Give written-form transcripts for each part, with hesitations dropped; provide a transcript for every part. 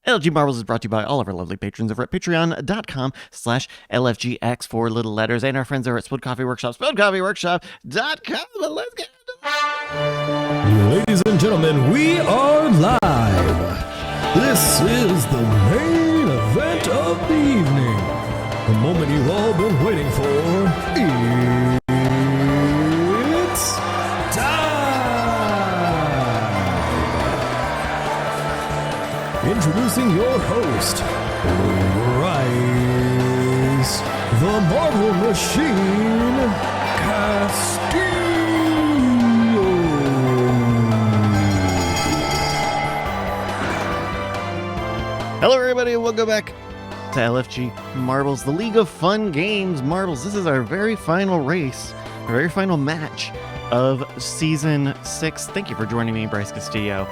LFG Marbles is brought to you by all of our lovely patrons over at patreon.com/LFGX, 4 little letters, and our friends over at Split Coffee Workshop, splitcoffeeworkshop.com. Let's get Ladies and gentlemen, we are live. This is the main event of the evening. The moment you've all been waiting for. It's time! Introducing your host, Bryce, the Marble Machine, Castillo. Hello, everybody, and welcome back to LFG Marbles, the League of Fun Games Marbles. This is our very final race, our very final match of Season 6. Thank you for joining me, Bryce Castillo.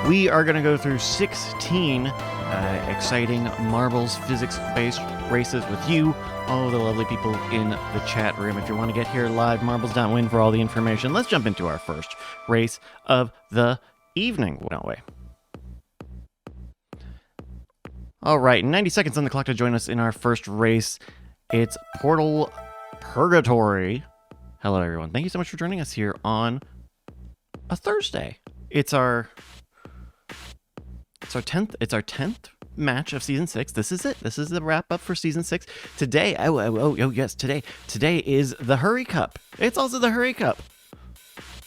We are going to go through 16 exciting marbles physics-based races with you, all the lovely people in the chat room. If you want to get here live, marbles.win for all the information. Let's jump into our first race of the evening. No way. All right, 90 seconds on the clock to join us in our first race. It's Portal Purgatory. Hello, everyone. Thank you so much for joining us here on a Thursday. It's our 10th match of Season 6. This is it. This is the wrap-up for Season 6. Today, today is the Hurry Cup. It's also the Hurry Cup.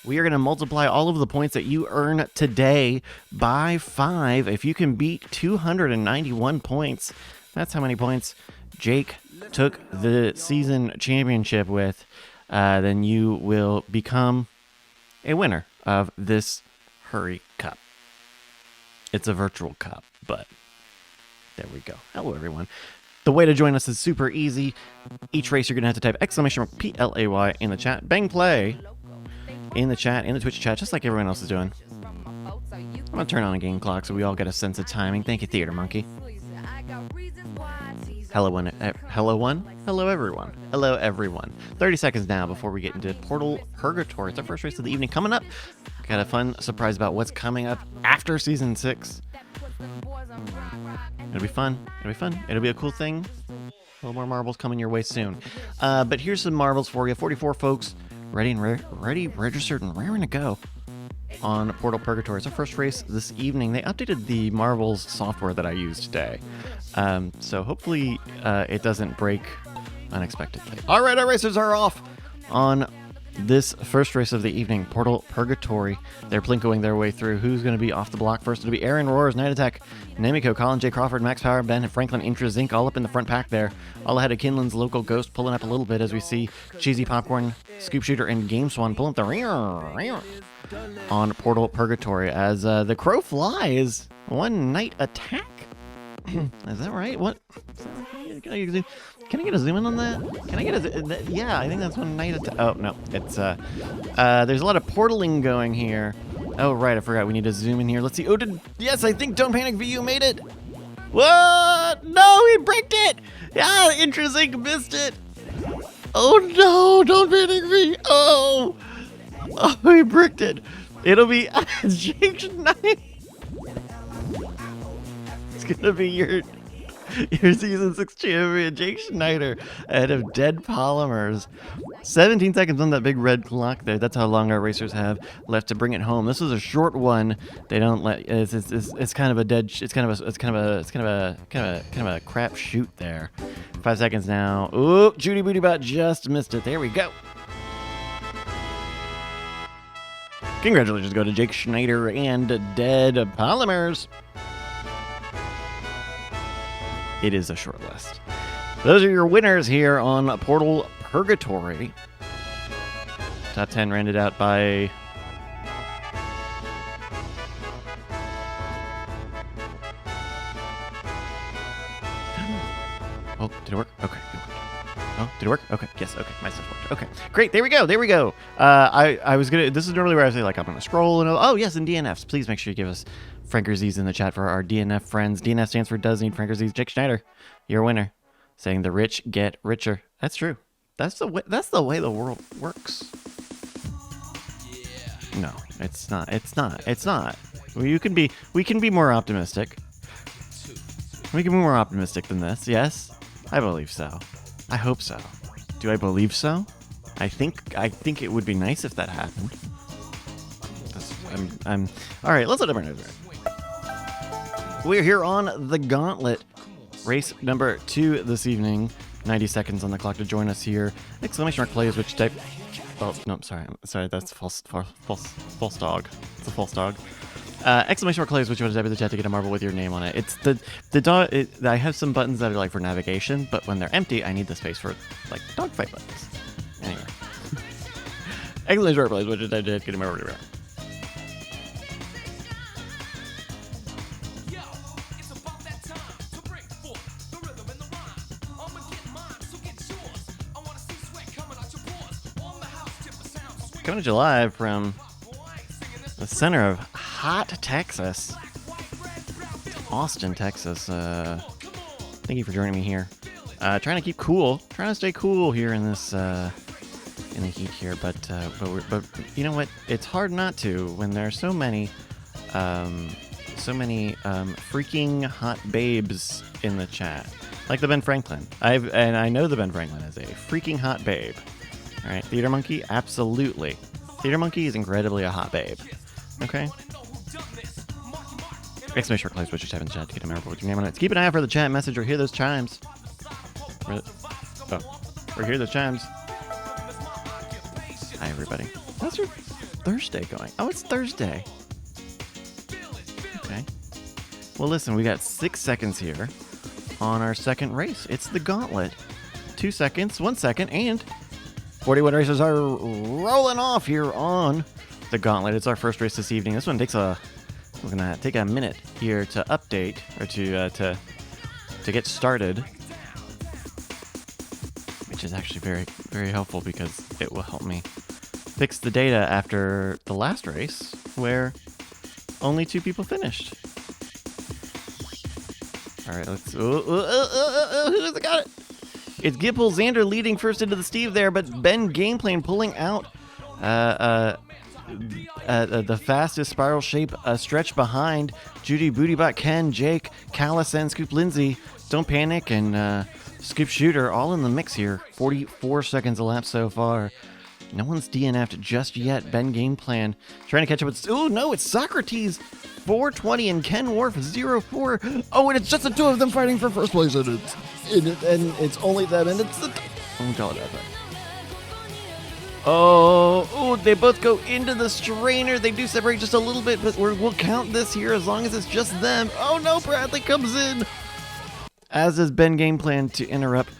We are going to multiply all of the points that you earn today by 5. If you can beat 291 points, that's how many points Jake took the season championship with, then you will become a winner of this Hurry Cup. It's a virtual cup, but there we go. Hello, everyone. The way to join us is super easy. Each race, you're going to have to type exclamation mark PLAY in the chat. Bang play in the chat, in the Twitch chat, just like everyone else is doing. I'm going to turn on a game clock so we all get a sense of timing. Thank you, Theater Monkey. Hello, everyone. Hello, everyone. 30 seconds now before we get into Portal Purgatory. It's our first race of the evening coming up. Got a fun surprise about what's coming up after Season 6. It'll be fun. It'll be a cool thing. A little more marbles coming your way soon. But here's some marbles for you. 44 folks ready, registered, and raring to go on Portal Purgatory. It's our first race this evening. They updated the Marbles software that I use today. So hopefully it doesn't break unexpectedly. All right, our racers are off on this first race of the evening, Portal Purgatory. They're plinkoing their way through. Who's going to be off the block first? It'll be Aaron Roars, Night Attack, Nemiko, Colin J. Crawford, Max Power, Ben, and Franklin Intra Zinc all up in the front pack there. All ahead of Kinlan's Local Ghost pulling up a little bit as we see Cheesy Popcorn, Scoop Shooter, and Game Swan pulling up the rear on Portal Purgatory as the crow flies. One Night Attack. Is that right? What? Can I get a zoom in on that? Yeah, I think that's one Night Attack. Oh, no. It's, there's a lot of portaling going here. Oh, right. I forgot. We need to zoom in here. Let's see. Oh, yes, I think Don't Panic VU made it. What? No, he bricked it. Yeah, Intrinsic missed it. Oh, no. Don't Panic VU. Oh, he bricked it. It'll be Jake Schneider. It's going to be your Season 6 champion, Jake Schneider, ahead of Dead Polymers. 17 seconds on that big red clock there. That's how long our racers have left to bring it home. This was a short one. They don't let. It's kind of a dead. It's kind of a crap shoot there. 5 seconds now. Ooh, Judy Bootybot just missed it. There we go. Congratulations go to Jake Schneider and Dead Polymers. It is a short list. Those are your winners here on Portal Purgatory. Top 10 rounded out by oh, did it work? Okay. Oh, did it work? Okay. Yes. Okay. My stuff worked. Okay. Great. There we go. I was gonna. This is normally where I say like I'm gonna scroll and oh yes, and DNFs. Please make sure you give us Frankerzies in the chat for our DNF friends. DNF stands for Does Need Frankerzies. Jake Schneider, your winner, saying the rich get richer. That's true. That's the way the world works. Yeah. No, it's not. We can be more optimistic. We can be more optimistic than this. Yes, I believe so. I hope so. Do I believe so? I think it would be nice if that happened. All right. Let's let everyone know. We're here on the Gauntlet, race number 2 this evening. 90 seconds on the clock to join us here. Exclamation mark plays which type. Oh no, sorry, that's false dog. It's a false dog. Exclamation mark plays which you want to type in the chat to get a marble with your name on it. It's the dog. I have some buttons that are like for navigation, but when they're empty, I need the space for like dogfight buttons. Anyway, exclamation mark plays which you type to get a marble with your name. Coming to you live from the center of hot Texas, Austin, Texas. Thank you for joining me here. Trying to keep cool, trying to stay cool here in this in the heat here. But you know what? It's hard not to when there are so many freaking hot babes in the chat, like the Ben Franklin. I know the Ben Franklin is a freaking hot babe. All right, Theater Monkey, absolutely. Theater Monkey is incredibly a hot babe. Okay. Exclamation mark plays what you type in the chat to get a member with your name on it. Keep an eye out for the chat message or hear those chimes. Or hear those chimes. Hi, everybody. How's your Thursday going? Oh, it's Thursday. Okay. Well, listen, we got 6 seconds here on our second race. It's the Gauntlet. 2 seconds, 1 second, and 41 races are rolling off here on the Gauntlet. It's our first race this evening. This one we're gonna take a minute here to update or to get started, which is actually very, very helpful because it will help me fix the data after the last race where only 2 people finished. All right, let's. Who's got it? It's Gipple Xander leading first into the Steve there, but Ben Gameplan pulling out the fastest spiral shape stretch behind Judy Bootybot, Ken, Jake, Callis, and Scoop Lindsay. Don't Panic and Scoop Shooter all in the mix here. 44 seconds elapsed so far. No one's DNF'd just yet. Ben Gameplan trying to catch up with. Oh no, it's Socrates 420 and Ken Worf 04. Oh, and it's just the 2 of them fighting for first place, and it's only them, and it's the. Oh, call it that way. Oh, they both go into the strainer. They do separate just a little bit, but we'll count this here as long as it's just them. Oh no, Bradley comes in. As does Ben Gameplan to interrupt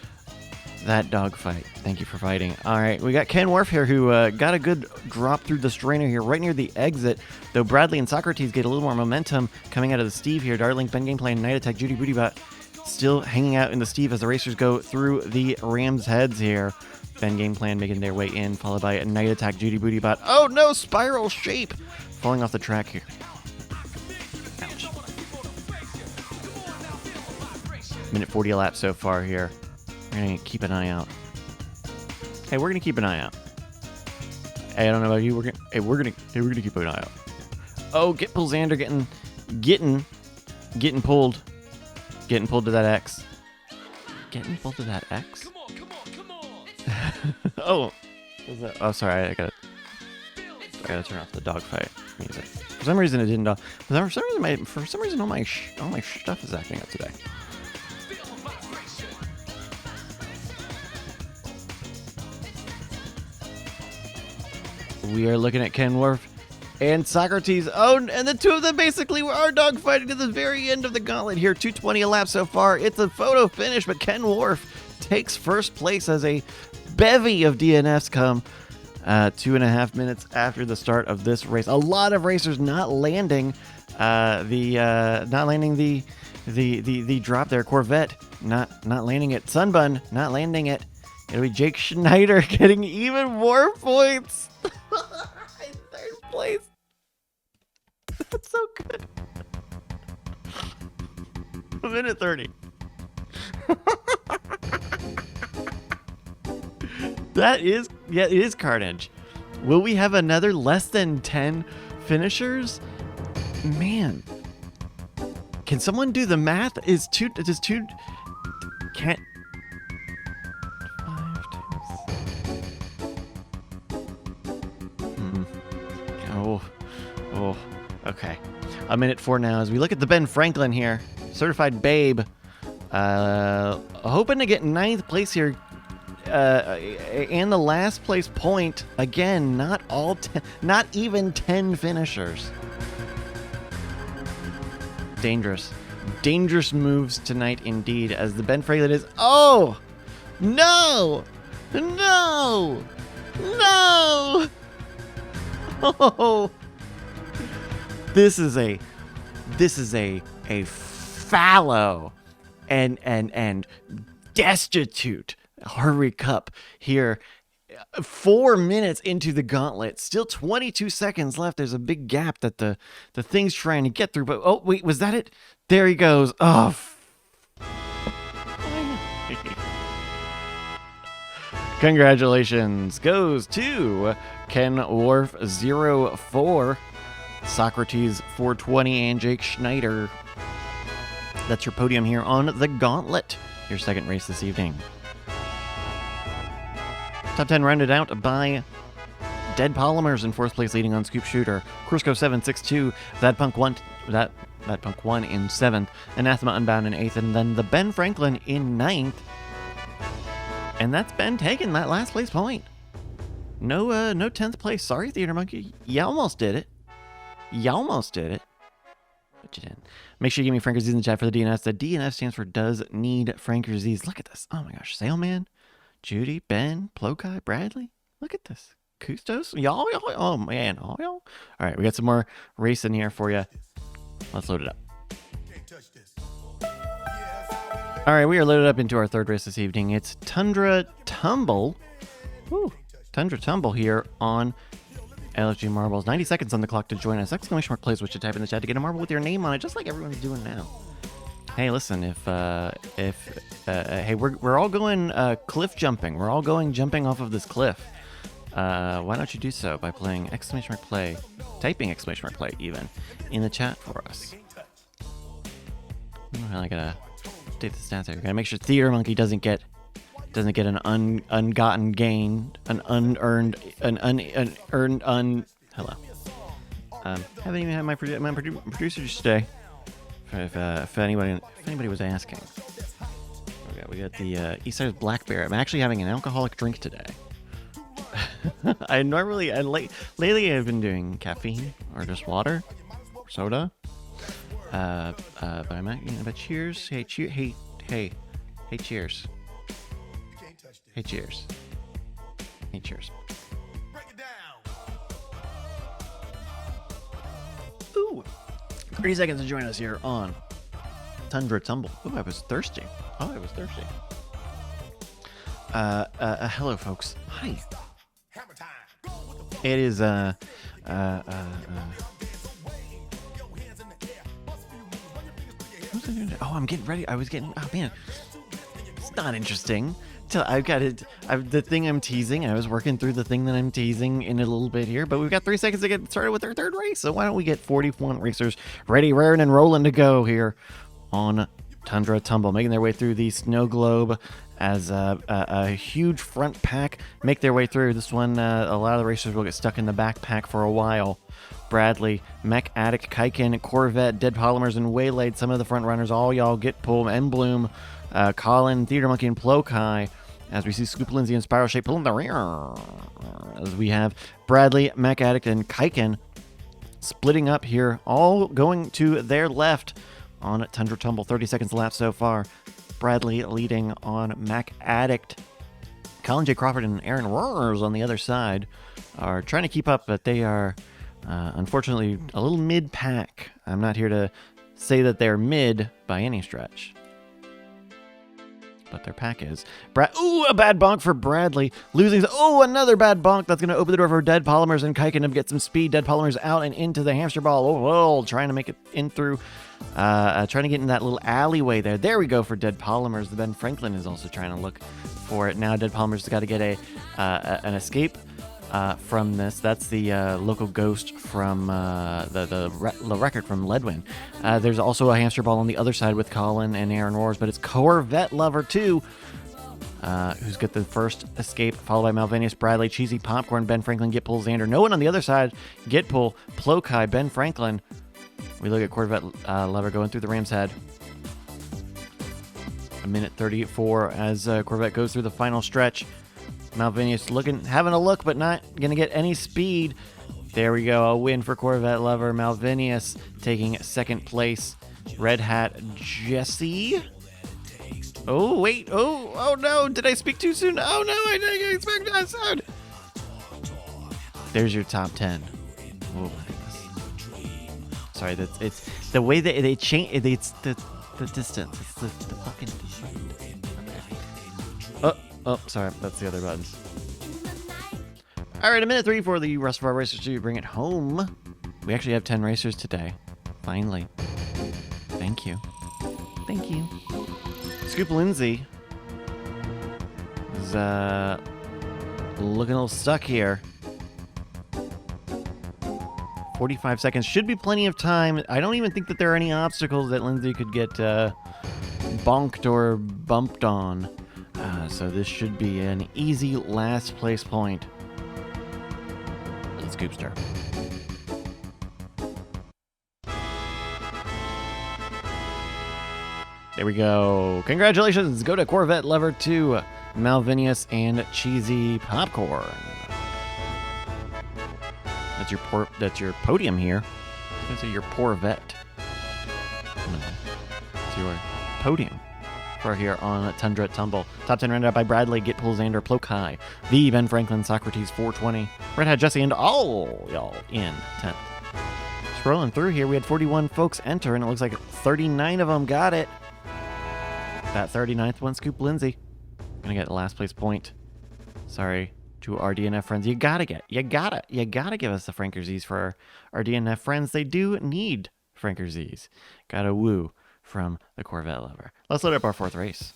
that dogfight. Thank you for fighting. All right, we got Ken Worf here who got a good drop through the strainer here right near the exit, though Bradley and Socrates get a little more momentum coming out of the Steve here. Darling, Ben Gameplan, Night Attack, Judy Bootybot still hanging out in the Steve as the racers go through the Rams' heads here. Ben Gameplan making their way in, followed by a Night Attack, Judy Bootybot. Oh no, spiral shape falling off the track here. Ouch. Minute 40 elapsed so far here. We're going to keep an eye out. Hey, we're going to keep an eye out. Hey, I don't know about you. We're going to keep an eye out. Oh, Gipple Xander getting pulled. Getting pulled to that X. Getting pulled to that X? Oh. Oh, sorry. I gotta turn off the dogfight music. For some reason it didn't. For some reason all my stuff is acting up today. We are looking at Ken Worf and Socrates. Oh, and the 2 of them basically are dogfighting to the very end of the Gauntlet here. 2:20 elapsed so far. It's a photo finish, but Ken Worf takes first place as a bevy of DNFs come 2.5 minutes after the start of this race. A lot of racers not landing the drop there. Corvette not landing it. Sunbun not landing it. It'll be Jake Schneider getting even more points. In third place. That's so good. A minute 30. It is carnage. Will we have another less than 10 finishers? Man. Can someone do the math? Does two can't 5 times. Oh, okay. A minute 4 now as we look at the Ben Franklin here. Certified babe. Hoping to get 9th place here. And the last place point. Again, not even 10 finishers. Dangerous moves tonight indeed as the Ben Franklin is... Oh! No! No! No! Oh! This is a fallow and destitute Hurry Cup here. 4 minutes into the gauntlet, still 22 seconds left. There's a big gap that the thing's trying to get through. But oh wait, was that it? There he goes. Oh. Congratulations goes to Ken Worf 04, Socrates 420, and Jake Schneider. That's your podium here on the gauntlet. Your second race this evening. Top 10 rounded out by Dead Polymers in 4th place, leading on Scoop Shooter. Cruisco 762, That Punk 1 in 7th, Anathema Unbound in 8th, and then the Ben Franklin in 9th. And that's Ben taking that last place point. No 10th place. Sorry, Theater Monkey. You almost did it. But you didn't. Make sure you give me Franker's in the chat for the DNS. The DNF stands for Does Need Franker's. Look at this. Oh my gosh. Sailman, Judy, Ben, Plokai, Bradley. Look at this. Kustos. Y'all. Oh man. All y'all. All right. We got some more racing here for you. Let's load it up. All right. We are loaded up into our third race this evening. It's Tundra Tumble. Woo. Tundra Tumble here on LFG Marbles. 90 seconds on the clock to join us. Exclamation mark plays, which you type in the chat to get a marble with your name on it, just like everyone's doing now. Hey, listen, if we're all going cliff jumping. We're all going jumping off of this cliff. Why don't you do so by playing exclamation mark play, typing exclamation mark play even in the chat for us. I gotta update the stats here. Gotta make sure Theater Monkey doesn't get an ungotten gain, an unearned. Hello. Haven't even had my producer today. If anybody was asking. We got the Eastside's Blackberry. I'm actually having an alcoholic drink today. Lately I've been doing caffeine or just water, or soda. But I'm at, but cheers. Hey, cheers. Hey, cheers. Hey, cheers. Hey, cheers. Ooh. 30 seconds to join us here on Tundra Tumble. Ooh, I was thirsty. Hello, folks. Hi. It is, oh, I'm getting ready. Oh, man. It's not interesting. I've got it. The thing I'm teasing. I was working through the thing that I'm teasing in a little bit here, but we've got 3 seconds to get started with our third race. So why don't we get 41 racers ready, raring, and rolling to go here on Tundra Tumble, making their way through the snow globe as a huge front pack make their way through. This one, a lot of the racers will get stuck in the backpack for a while. Bradley, Mech Addict, Kaiken, Corvette, Dead Polymers, and Waylaid. Some of the front runners, all y'all get pulled. Embloom, Colin, Theater Monkey, and Plokai. As we see Scoop Lindsay and Spiral Shape pulling the rear. As we have Bradley, Mech Addict, and Kaiken splitting up here, all going to their left on Tundra Tumble. 30 seconds left so far. Bradley leading on Mech Addict. Colin J. Crawford and Aaron Roars on the other side are trying to keep up, but they are unfortunately a little mid-pack. I'm not here to say that they're mid by any stretch, but their pack is. Ooh, a bad bonk for Bradley. Losing. Oh, another bad bonk. That's going to open the door for Dead Polymers and Kaiken to get some speed. Dead Polymers out and into the hamster ball. Oh, trying to make it in through. Trying to get in that little alleyway there. There we go for Dead Polymers. The Ben Franklin is also trying to look for it. Now Dead Polymers has got to get an escape from this. That's the local ghost from the record from Leadwin. There's also a hamster ball on the other side with Colin and Aaron Roars, but it's Corvette Lover 2 who's got the first escape, followed by Malvinius, Bradley, Cheesy Popcorn, Ben Franklin, Gitpull, Xander. No one on the other side. Gitpull, Plokai, Ben Franklin. We look at Corvette Lover going through the ram's head. A minute 34 as Corvette goes through the final stretch. Malvinius having a look, but not going to get any speed. There we go. A win for Corvette Lover. Malvinius taking second place. Red Hat Jesse. Oh, wait. Oh, no. Did I speak too soon? Oh, no. I didn't expect that sound. There's your top 10. Oh, my goodness. Sorry, it's the way that they change. It's the distance. It's the fucking distance. Okay. Oh, sorry. That's the other buttons. All right, a minute 3 for the rest of our racers to bring it home. We actually have 10 racers today. Finally. Thank you. Thank you. Scoop Lindsay is looking a little stuck here. 45 seconds. Should be plenty of time. I don't even think that there are any obstacles that Lindsay could get bonked or bumped on. So this should be an easy last place point. Let's Scoopster. There we go. Congratulations. Go to Corvette Lover 2, Malvinius, and Cheesy Popcorn. That's your podium here. I was going to say your Corvette. No. It's your podium for here on Tundra Tumble. Top 10 rounded out by Bradley, Gitpull, Xander, Plokai, the Ben Franklin, Socrates, 420, Red Hat Jesse, and all y'all in 10th. Scrolling through here, we had 41 folks enter, and it looks like 39 of them got it. That 39th one, Scoop Lindsay. Gonna get the last place point. Sorry to our DNF friends. You gotta give us the Frankerz's for our DNF friends. They do need Frankerz's. Got a woo from the Corvette Lover. Let's load up our fourth race.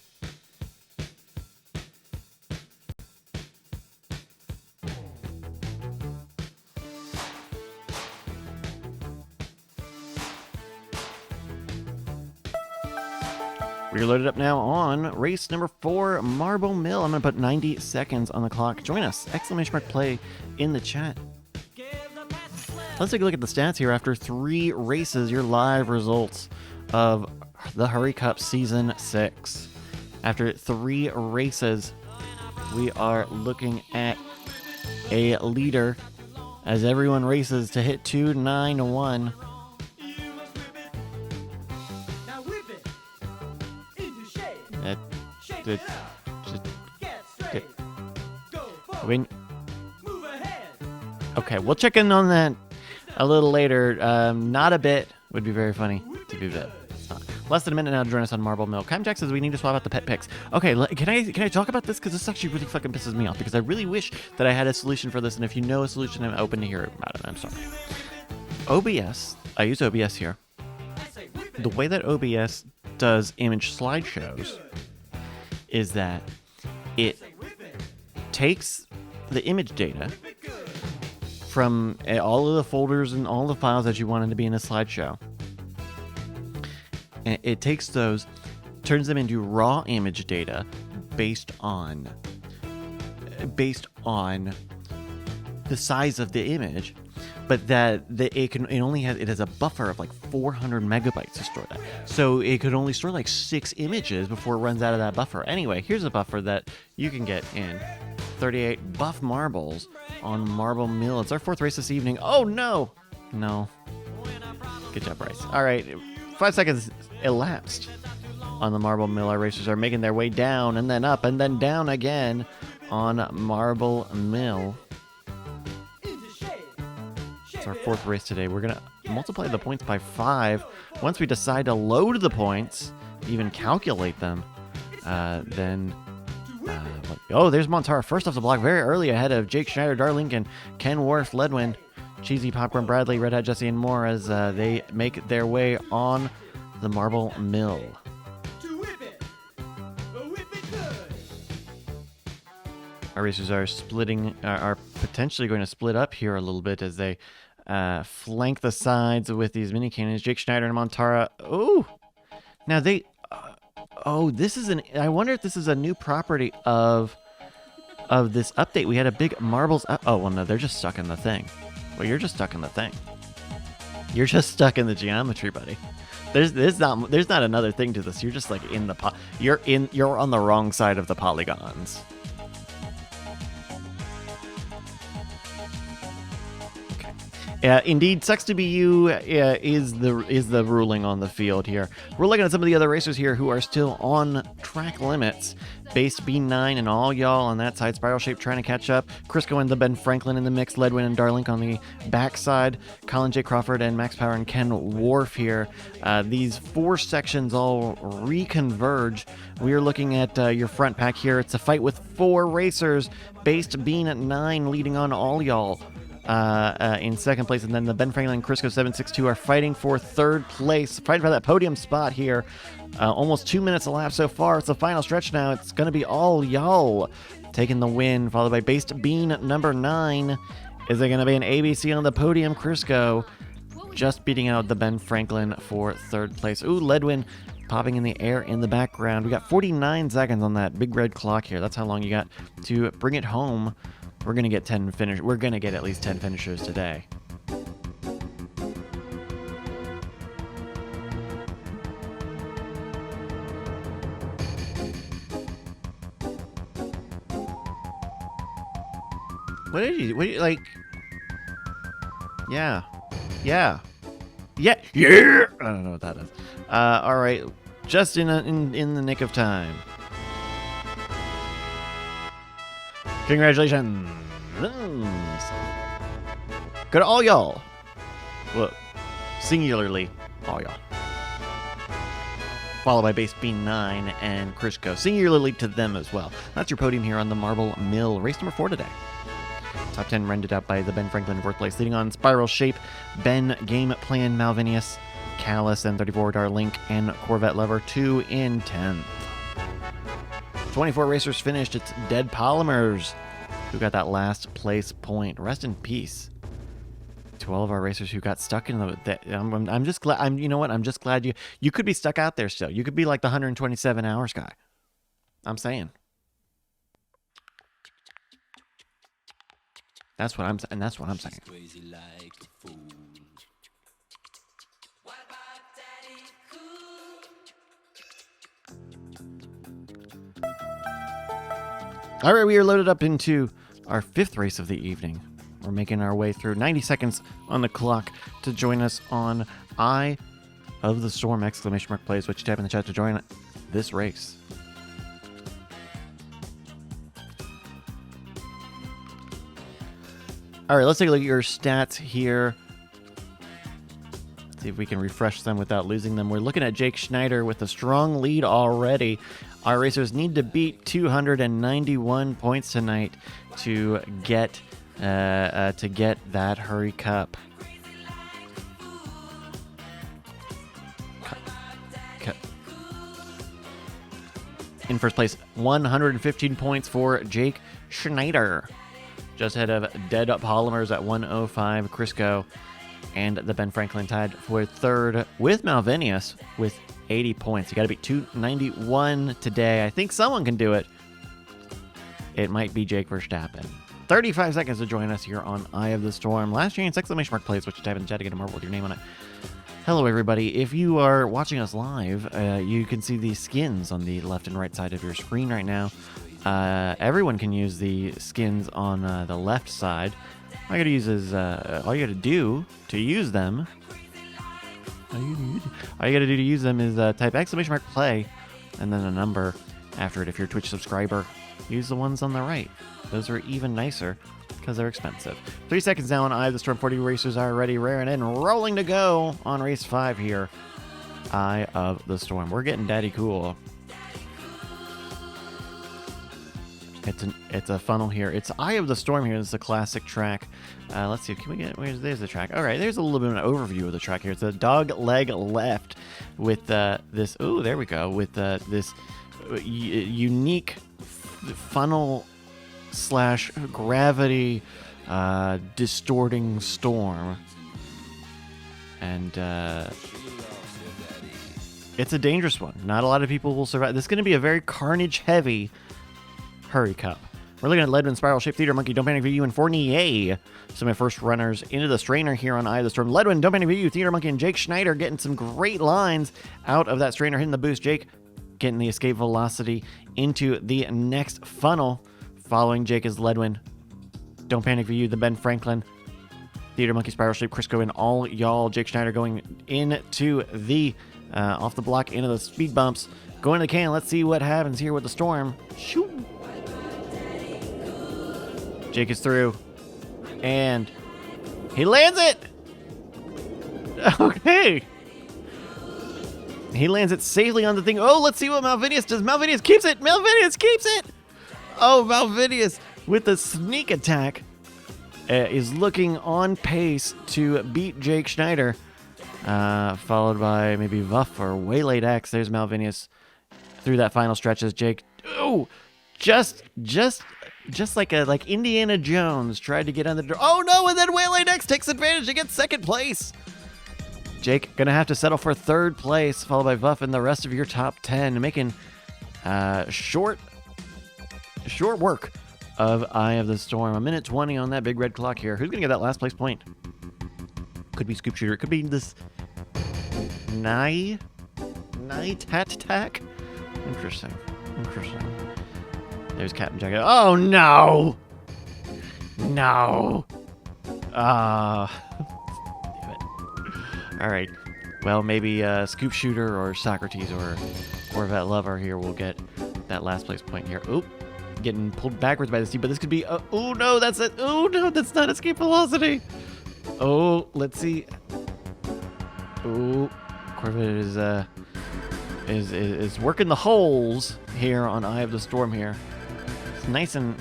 We're loaded up now on race number 4, Marble Mill. I'm going to put 90 seconds on the clock. Join us. !play in the chat. Let's take a look at the stats here. After 3 races, your live results of the Hurry Cup Season 6. After 3 races, we are looking at a leader as everyone races to hit 291. Okay, we'll check in on that a little later. Not a bit. Would be very funny to be a bit. Less than a minute now to join us on Marble Mill. Kym Jack says we need to swap out the pet picks. Okay, can I talk about this? Because this actually really fucking pisses me off. Because I really wish that I had a solution for this. And if you know a solution, I'm open to hear about it. I'm sorry. OBS. I use OBS here. The way that OBS does image slideshows is that it takes the image data from all of the folders and all the files that you wanted to be in a slideshow. And it takes those, turns them into raw image data based on the size of the image, but it has a buffer of like 400 megabytes to store that. So it could only store like 6 images before it runs out of that buffer. Anyway, here's a buffer that you can get in 38 buff marbles on Marble Mill. It's our 4th race this evening. Oh no. Good job, Bryce. All right, 5 seconds elapsed on the Marble Mill. Our racers are making their way down and then up and then down again on Marble Mill. Our 4th race today. We're gonna multiply the points by 5. Once we decide to load the points, even calculate them, then there's Montara first off the block, very early ahead of Jake Schneider, Darlington, Ken Worth, Ledwin, Cheesy Popcorn, Bradley, Red Hat Jesse, and more as they make their way on the Marble Mill. Our racers are are potentially going to split up here a little bit as they flank the sides with these mini cannons. Jake Schneider and Montara. Oh, now they. This is I wonder if this is a new property of this update. We had a big marbles. Oh well, no, they're just stuck in the thing. Well, you're just stuck in the thing. You're just stuck in the geometry, buddy. There's not another thing to this. You're just like in the you're on the wrong side of the polygons. Indeed, sucks to be you is the ruling on the field here. We're looking at some of the other racers here who are still on track limits. Base B9 and all y'all on that side. Spiral Shape trying to catch up. Crisco and the Ben Franklin in the mix. Ledwin and Darlink on the backside. Colin J. Crawford and Max Power and Ken Wharf here. These 4 sections all reconverge. We are looking at your front pack here. It's a fight with 4 racers. Base Bean at 9 leading on all y'all. In second place, and then the Ben Franklin and Crisco 762 are fighting for third place, fighting for that podium spot here. Almost 2 minutes elapsed so far. It's the final stretch now. It's going to be all y'all taking the win, followed by Based Bean number 9. Is there going to be an ABC on the podium? Crisco just beating out the Ben Franklin for third place. Ooh, Ledwin popping in the air in the background. We got 49 seconds on that big red clock here. That's how long you got to bring it home. We're gonna get 10 finish. We're gonna get at least 10 finishers today. What did you like? Yeah. I don't know what that is. All right, just in the nick of time. Congratulations. Good to all y'all. Well, singularly, all y'all. Followed by Base B9 and Crisco. Singularly to them as well. That's your podium here on the Marble Mill. Race number 4 today. Top 10 rendered out by the Ben Franklin fourth place. Leading on Spiral Shape, Ben Game Plan, Malvinius, Callus, and 34 Darlink, and Corvette Lover 2 in 10th. 24 racers finished. It's Dead Polymers who got that last place point. Rest in peace to all of our racers who got stuck in the. I'm just glad. You know what? I'm just glad you could be stuck out there still. You could be like the 127 hours guy. I'm saying. That's what I'm saying. All right, we are loaded up into our 5th race of the evening. We're making our way through 90 seconds on the clock to join us on Eye of the Storm! Plays what you type in the chat to join this race. All right, let's take a look at your stats here. See if we can refresh them without losing them. We're looking at Jake Schneider with a strong lead already. Our racers need to beat 291 points tonight to get that Hurry Cup. In first place, 115 points for Jake Schneider. Just ahead of Dead Polymers at 105, Crisco, and the Ben Franklin tied for third with Malvinius with 80 points. You got to beat 291 today. I think someone can do it. It might be Jake Verstappen. 35 seconds to join us here on Eye of the Storm. Last chance, !plays, which you type in the chat to get a marble with your name on it. Hello, everybody. If you are watching us live, you can see the skins on the left and right side of your screen right now. Everyone can use the skins on the left side. All you gotta do to use them is type !play and then a number after it. If you're a Twitch subscriber, use the ones on the right. Those are even nicer because they're expensive. 3 seconds now on Eye of the Storm. 40 racers are already raring and rolling to go on race 5 here. Eye of the Storm. We're getting daddy cool. It's a funnel here. It's Eye of the Storm here. This is a classic track. Let's see. Can we get? There's the track. All right. There's a little bit of an overview of the track here. It's a dog leg left with this. Oh, there we go. With this unique funnel / gravity distorting storm. And it's a dangerous one. Not a lot of people will survive. This is going to be a very carnage-heavy Hurry Cup. We're looking at Ledwin, Spiral Shape, Theater Monkey, Don't Panic VU, and Fournier. Some of my first runners into the strainer here on Eye of the Storm. Ledwin, Don't Panic VU, Theater Monkey, and Jake Schneider getting some great lines out of that strainer, hitting the boost. Jake getting the escape velocity into the next funnel. Following Jake is Ledwin, Don't Panic VU, the Ben Franklin, Theater Monkey, Spiral Shape, Crisco, and all y'all. Jake Schneider going into the off the block into the speed bumps. Going to the can. Let's see what happens here with the storm. Shoot. Jake is through. And he lands it. Okay. He lands it safely on the thing. Oh, let's see what Malvinius does. Malvinius keeps it. Malvinius keeps it. Oh, Malvinius with the sneak attack is looking on pace to beat Jake Schneider. Followed by maybe Vuff or Waylaid X. There's Malvinius through that final stretch as Jake. Oh, just like Indiana Jones tried to get on the door. Oh no! And then Waylaid X takes advantage and gets second place. Jake gonna have to settle for third place, followed by Vuff and the rest of your top 10, making short work of Eye of the Storm. 1:20 on that big red clock here. Who's gonna get that last place point? Could be Scoop Shooter. It could be this Tat Tack. Interesting. There's Captain Jacket. Oh no! No! Damn it. Alright. Well, maybe Scoop Shooter or Socrates or Corvette Lover here will get that last place point here. Oop. Getting pulled backwards by the seat, but this could be. Oh no, that's it. Oh no, that's not escape velocity. Oh, let's see. Oh, Corvette is working the holes here on Eye of the Storm here. It's nice and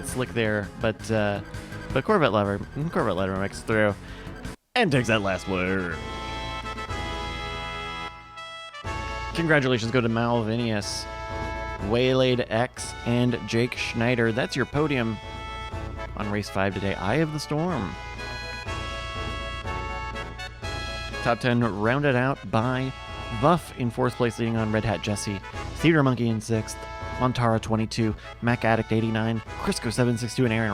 slick there, but Corvette Lover makes it through and takes that last word. Congratulations go to Malvinius, Waylaid X, and Jake Schneider. That's your podium on race 5 today. Eye of the Storm. Top 10 rounded out by Vuff in 4th place, leading on Red Hat Jesse, Theater Monkey in 6th, Montara 22, Mac Addict 89, Crisco 762, and Aaron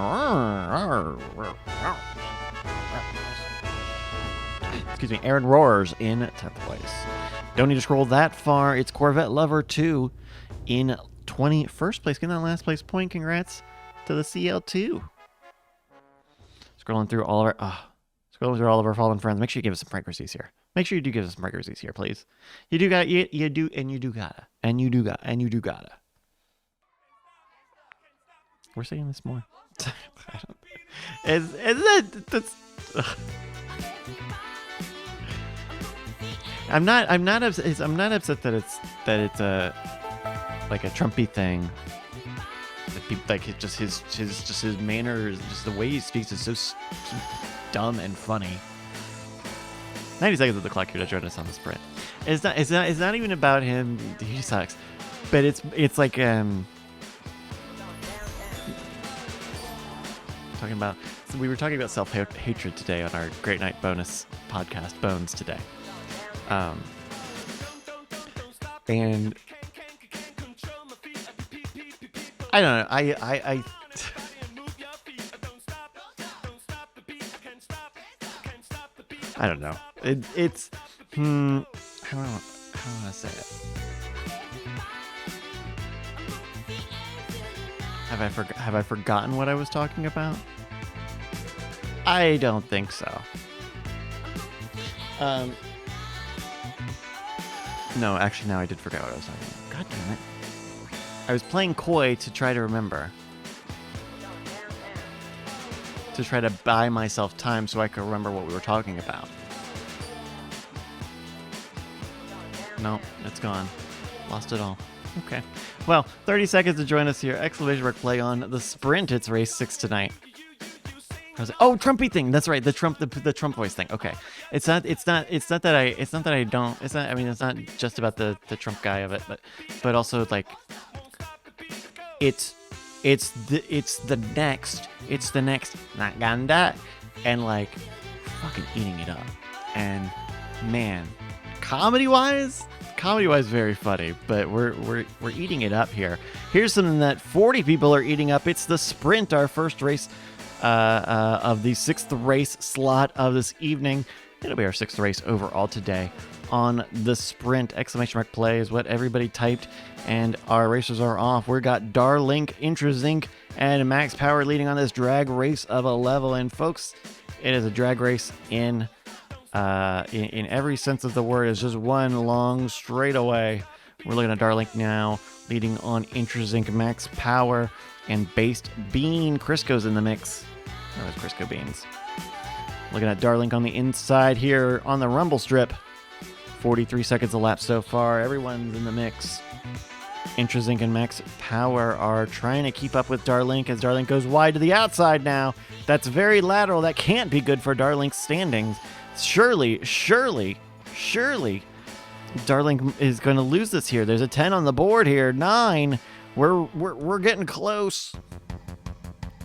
Aaron Roars in 10th place. Don't need to scroll that far. It's Corvette Lover 2 in 21st place. Getting that last place point. Congrats to the CL2. Scrolling through all of our fallen friends. Make sure you give us some frequencies here. Make sure you do give us some frequencies here, please. You do got you do gotta. We're saying this more. I'm not upset that it's a like a Trumpy thing. That people like his manners, just the way he speaks is so dumb and funny. 90 seconds of the clock here to join us on the sprint. It's not even about him. He sucks, but it's like talking about. So we were talking about self-hatred today on our Great Night bonus podcast, Bones, today. And I don't know. I don't know. It's how do I say it? Have I forgotten what I was talking about? I don't think so. No, actually, now I did forget what I was talking about. God damn it. I was playing coy to try to remember. To try to buy myself time so I could remember what we were talking about. No, it's gone. Lost it all. Okay. Well, 30 seconds to join us here. Exclamation mark play on the sprint. It's race 6 tonight. I was like, oh, Trumpy thing. That's right. The Trump voice thing. Okay. It's not just about the Trump guy of it, but also like it's It's the next not ganda, and like fucking eating it up. And man, comedy wise very funny, but we're eating it up here. Here's something that 40 people are eating up. It's the sprint, our first race of the 6th race slot of this evening. It'll be our 6th race overall today on the sprint. Exclamation mark play is what everybody typed, and our racers are off. We've got Darlink, Intrazinc, and Max Power leading on this drag race of a level. And folks, it is a drag race in every sense of the word. It's just one long straightaway. We're looking at Darlink now, leading on Intrazinc, Max Power, and Based Bean. Crisco's in the mix. Oh, those Crisco beans. Looking at Darlink on the inside here on the rumble strip. 43 seconds elapsed so far. Everyone's in the mix. Intrazinc and Max Power are trying to keep up with Darlink as Darlink goes wide to the outside now. That's very lateral. That can't be good for Darlink's standings. Surely, Darlink is going to lose this here. There's a 10 on the board here. 9. We're getting close.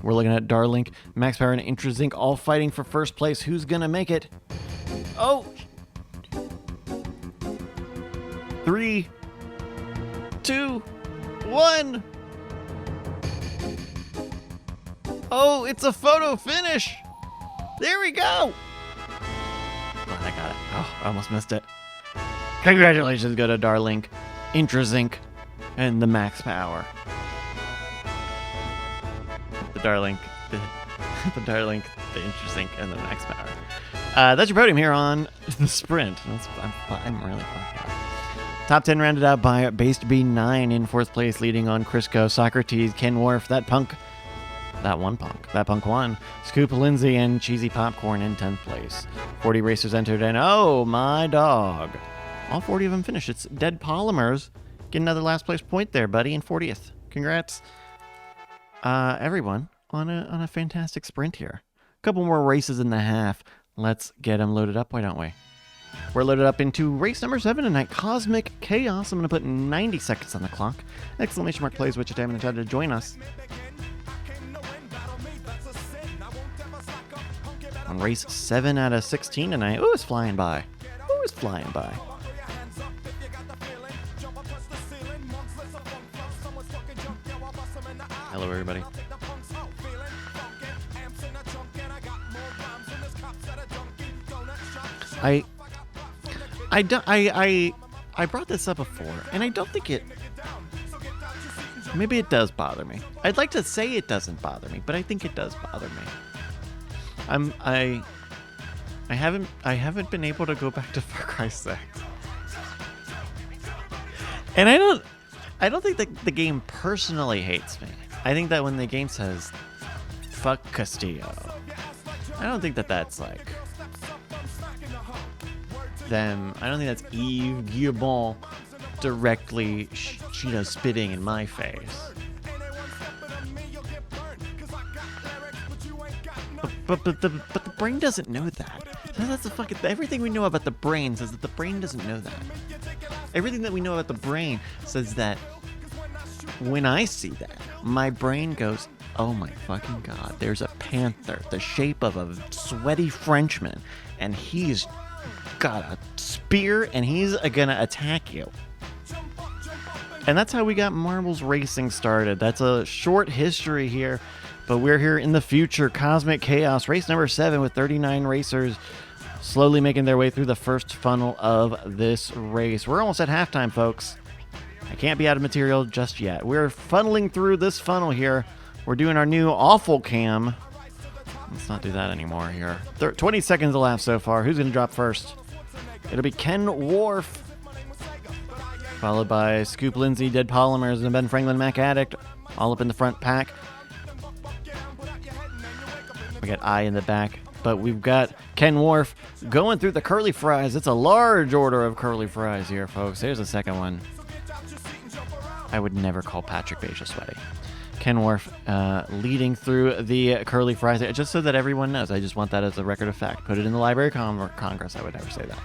We're looking at Darlink, Max Power, and Intrazinc all fighting for first place. Who's going to make it? Oh! 3, 2, 1. Oh, it's a photo finish. There we go. Oh, I got it. Oh, I almost missed it. Congratulations go to Darlink, Intrazinc, and the Max Power. The Darlink, the Intrazinc, and the Max Power. That's your podium here on the sprint. I'm really proud. Top 10 rounded out by Based B9 in 4th place, leading on Crisco, Socrates, Ken Worf, That Punk won. Scoop Lindsay and Cheesy Popcorn in 10th place. 40 racers entered, and oh my dog. All 40 of them finished. It's Dead Polymers. Get another last place point there, buddy, in 40th. Congrats, everyone, on a fantastic sprint here. A couple more races in the half. Let's get them loaded up, why don't we? We're loaded up into race number 7 tonight, Cosmic Chaos. I'm going to put 90 seconds on the clock. Exclamation mark plays which time and try to join us. On race 7 out of 16 tonight. Ooh, it's flying by. Hello, everybody. I brought this up before, and I don't think it. Maybe it does bother me. I'd like to say it doesn't bother me, but I think it does bother me. I haven't been able to go back to Far Cry 6, and I don't think that the game personally hates me. I think that when the game says "fuck Castillo," I don't think that that's like them. I don't think that's Yves Guillemot directly, spitting in my face. But the brain doesn't know that. That's the fucking everything we know about the brain says that the brain doesn't know that. Everything that we know about the brain says that when I see that, my brain goes, "Oh my fucking god! There's a panther, the shape of a sweaty Frenchman, and he's got a spear, and he's gonna attack you." And that's how we got Marbles Racing started. That's a short history here. But we're here in the future. Cosmic Chaos, race number 7 with 39 racers slowly making their way through the first funnel of this race. We're almost at halftime, folks. I can't be out of material just yet. We're funneling through this funnel here. We're doing our new awful cam. Let's not do that anymore here. 20 seconds elapsed so far. Who's going to drop first? It'll be Ken Worf, followed by Scoop Lindsay, Dead Polymers, and Ben Franklin, Mac Addict, all up in the front pack. We got I in the back, but we've got Ken Worf going through the curly fries. It's a large order of curly fries here, folks. Here's the second one. I would never call Patrick Beja sweaty. Ken Worf leading through the curly fries, just so that everyone knows. I just want that as a record of fact. Put it in the Library of Congress. I would never say that.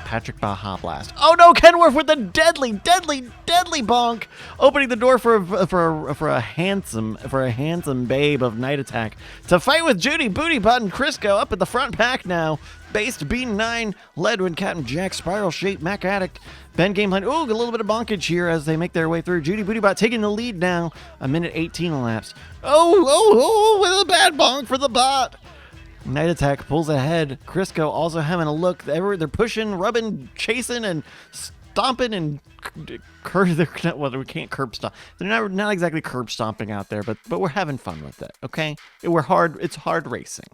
Patrick Baja Blast. Oh no, Kenworth with the deadly bonk, opening the door for a handsome babe of Night Attack to fight with Judy Bootybot and Crisco up at the front pack now. Based B9 led when Captain Jack, Spiral Shape, Mac Addict, Ben Gameplan. Ooh, a little bit of bonkage here as they make their way through. Judy Bootybot taking the lead now. A minute 18 elapsed. Oh, with a bad bonk for the bot. Night Attack pulls ahead. Crisco also having a look. They're pushing, rubbing, chasing, and stomping and we can't curb stomp. They're not exactly curb stomping out there, but we're having fun with it. Okay, it's hard racing.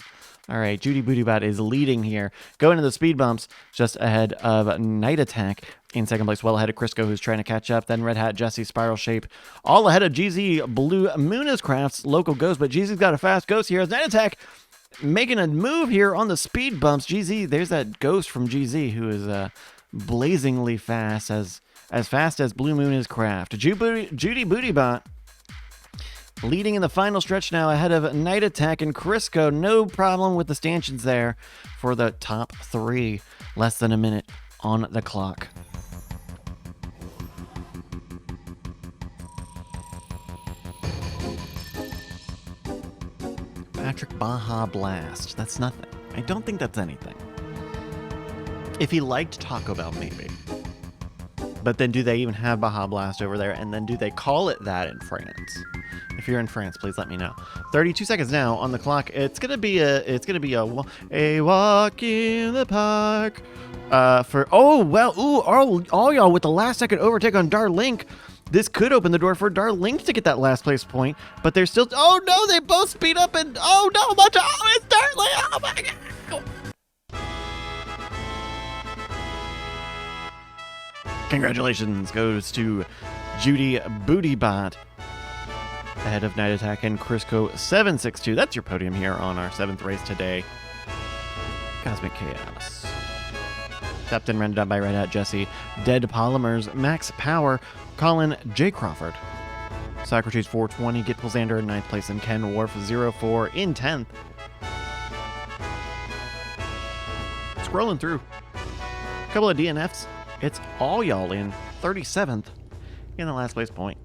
All right, Judy Bootybot is leading here. Going to the speed bumps, just ahead of Night Attack. In second place, well ahead of Crisco, who's trying to catch up. Then Red Hat, Jesse, Spiral Shape. All ahead of GZ, Blue Moon Crafts, Local Ghost. But GZ's got a fast ghost here as Night Attack making a move here on the speed bumps. GZ, there's that ghost from GZ who is blazingly fast, as fast as Blue Moon is craft. Judy Bootybot leading in the final stretch now ahead of Night Attack and Crisco. No problem with the stanchions there for the top three. Less than a minute on the clock. Patrick Baja Blast. That's nothing. I don't think that's anything. If he liked Taco Bell, maybe. But then do they even have Baja Blast over there? And then do they call it that in France? If you're in France, please let me know. 32 seconds now on the clock. It's gonna be a walk in the park. All y'all with the last second overtake on Darlink. This could open the door for Darlink to get that last place point, but they're still. Oh no, they both speed up and oh no, it's Darlink. Oh my god! Congratulations goes to Judy Bootybot ahead of Night Attack and Crisco 762. That's your podium here on our 7th race today. Cosmic Chaos. Tapped and rendered up by Red Hat Jesse. Dead Polymers, Max Power, Colin J. Crawford. Socrates 420, Git Xander in 9th place, and Ken Worf 04 in 10th. Scrolling through. A couple of DNFs. It's all y'all in 37th in the last place point.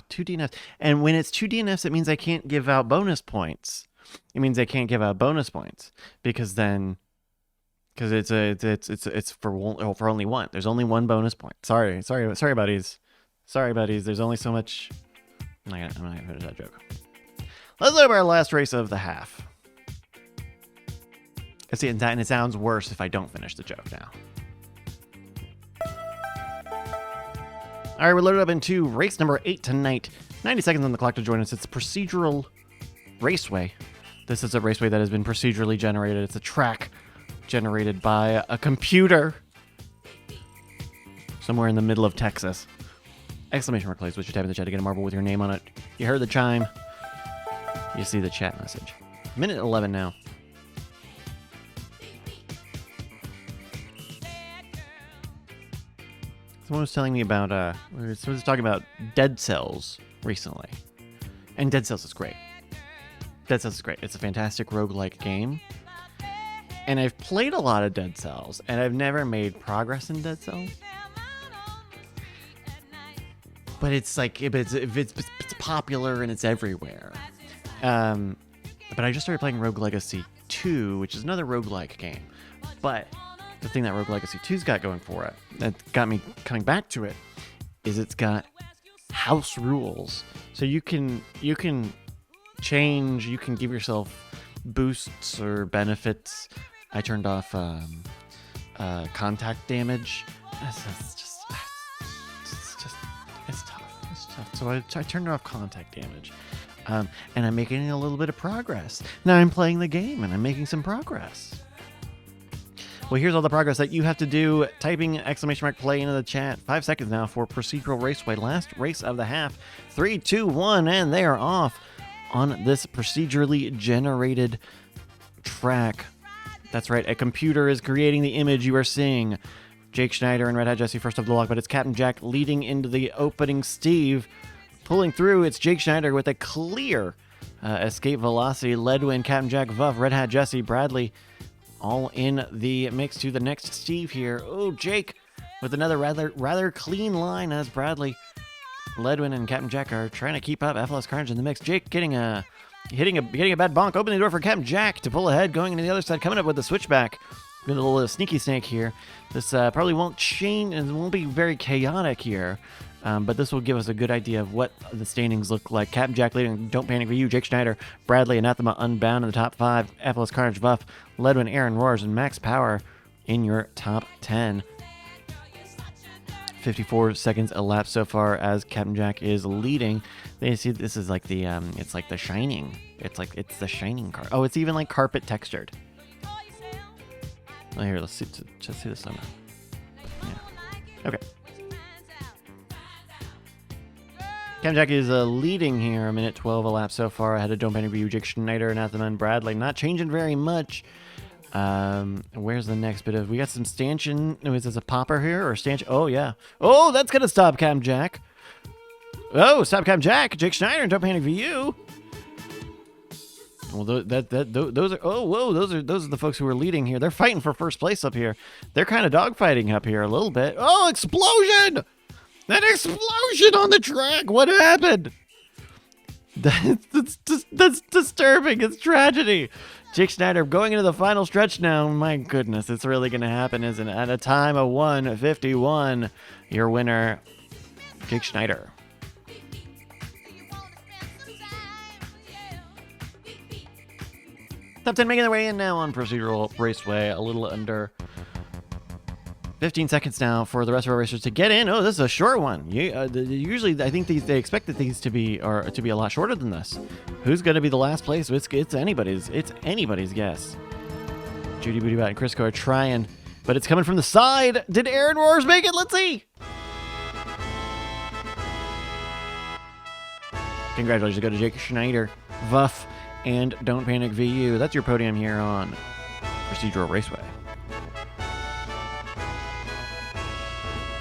Two DNFs. And when it's two DNFs, it means I can't give out bonus points. It means I can't give out bonus points because it's for only one. There's only one bonus point. Sorry, buddies. Sorry, buddies. There's only so much. I'm not gonna finish that joke. Let's look at our last race of the half. See, and it sounds worse if I don't finish the joke now. All right, we're loaded up into race number 8 tonight. 90 seconds on the clock to join us. It's a procedural raceway. This is a raceway that has been procedurally generated. It's a track generated by a computer somewhere in the middle of Texas. Exclamation mark, please. What you type in the chat to get a marble with your name on it. You heard the chime. You see the chat message. Minute 11 now. Someone was telling me about, someone was talking about Dead Cells recently. And Dead Cells is great. Dead Cells is great. It's a fantastic roguelike game. And I've played a lot of Dead Cells, and I've never made progress in Dead Cells. But it's like, it's popular and it's everywhere. But I just started playing Rogue Legacy 2, which is another roguelike game. But the thing that Rogue Legacy 2's got going for it, that got me coming back to it, is it's got house rules. So you can change, you can give yourself boosts or benefits. I turned off contact damage. It's tough. So I turned off contact damage. And I'm making a little bit of progress. Now I'm playing the game and I'm making some progress. Well, here's all the progress that you have to do. Typing exclamation mark play into the chat. 5 seconds now for procedural raceway. Last race of the half. 3, 2, 1, and they are off on this procedurally generated track. That's right. A computer is creating the image you are seeing. Jake Schneider and Red Hat Jesse first off the log, but it's Captain Jack leading into the opening Steve. Pulling through, it's Jake Schneider with a clear Escape Velocity, Ledwin, Captain Jack, Vuff, Red Hat Jesse, Bradley, all in the mix to the next Steve here. Oh, Jake with another rather clean line as Bradley, Ledwin, and Captain Jack are trying to keep up. FLS Carnage in the mix. Jake hitting a bad bonk, opening the door for Captain Jack to pull ahead, going into the other side, coming up with the switchback. Been a little sneaky snake here. This probably won't change and won't be very chaotic here, but this will give us a good idea of what the standings look like. Captain Jack leading Don't Panic for You, Jake Schneider, Bradley, Anathema, Unbound in the top 5, FLS Carnage, Vuff, Ledwin, Aaron Roars, and Max Power in your top 10. 54 seconds elapsed so far as Captain Jack is leading. They see this is like the it's like the Shining. It's the Shining car. Oh, it's even like carpet textured. Oh, here, let's see this somehow. Yeah. Okay. Captain Jack is leading here. A minute 12 elapsed so far ahead of Don't Panic for You, Jake Schneider, Anathema, and Bradley. Not changing very much. Where's the next bit of... We got some stanchion. Is this a popper here or stanchion? Oh, yeah. Oh, that's going to stop Captain Jack. Oh, stop Captain Jack. Jake Schneider and Don't Panic for You. Well, those are... Oh, whoa. Those are the folks who are leading here. They're fighting for first place up here. They're kind of dogfighting up here a little bit. Oh, explosion! That explosion on the track. What happened? That's disturbing. It's tragedy. Jake Schneider going into the final stretch now. My goodness, it's really going to happen, isn't it? At a time of 1:51, your winner, Jake Schneider. Top 10 making their way in now on Procedural Raceway. A little under 15 seconds now for the rest of our racers to get in. Oh, this is a short one. Usually, I think they expected these to be a lot shorter than this. Who's going to be the last place? It's anybody's guess. Judy Bootybot and Crisco are trying, but it's coming from the side. Did Aaron Roars make it? Let's see. Congratulations go to Jake Schneider, Vuff, and Don't Panic VU. That's your podium here on Procedural Raceway.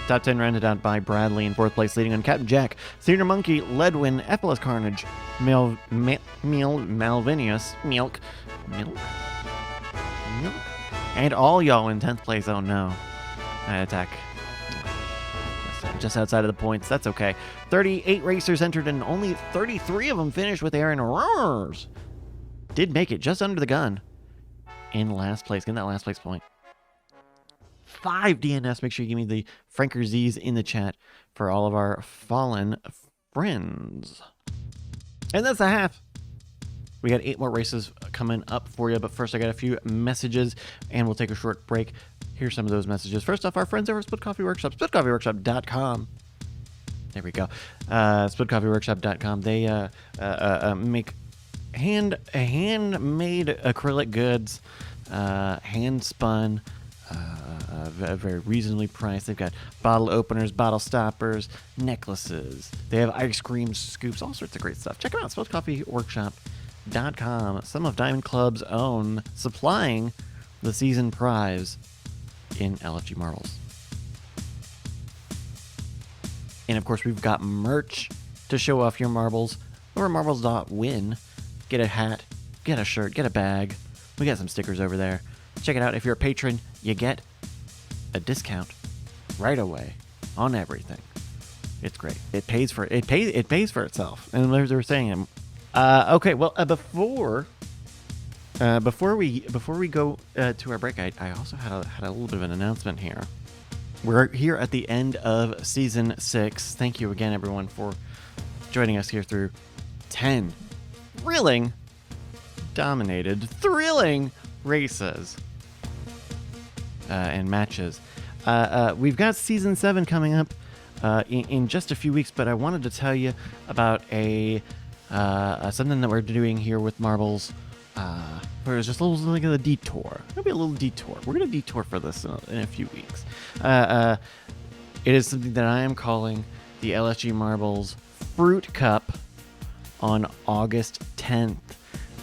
Top 10 rounded out by Bradley in 4th place, leading on Captain Jack, Theater Monkey, Ledwin, FLS Carnage, Malvinius, Milk, and all y'all in 10th place. Oh no. Attack. Just outside of the points. That's okay. 38 racers entered and only 33 of them finished with Aaron Roars. Did make it just under the gun in last place. Getting that last place point. 5 DNFs. Make sure you give me the Franker Z's in the chat for all of our fallen friends. And that's a half. We got 8 more races coming up for you, but first I got a few messages and we'll take a short break. Here's some of those messages. First off, our friends over at Split Coffee Workshop, splitcoffeeworkshop.com. There we go. Splitcoffeeworkshop.com. They make handmade acrylic goods, hand spun, very reasonably priced. They've got bottle openers, bottle stoppers, necklaces. They have ice cream scoops, all sorts of great stuff. Check them out, splitcoffeeworkshop.com. Some of Diamond Club's own, supplying the season prize in LFG Marbles. And of course, we've got merch to show off your marbles over at marbles.win. Get a hat, get a shirt, get a bag. We got some stickers over there. Check it out. If you're a patron, you get a discount right away on everything. It's great. It pays for itself. And they're saying, okay. Well, before we go to our break, I also had a little bit of an announcement here. We're here at the end of season 6. Thank you again, everyone, for joining us here through 10 thrilling races and matches. We've got season 7 coming up in just a few weeks, but I wanted to tell you about something that we're doing here with Marbles. Where it's just a little like a detour. It'll be a little detour. We're going to detour for this in a few weeks. It is something that I am calling the LFG Marbles Fruit Cup on August 10th.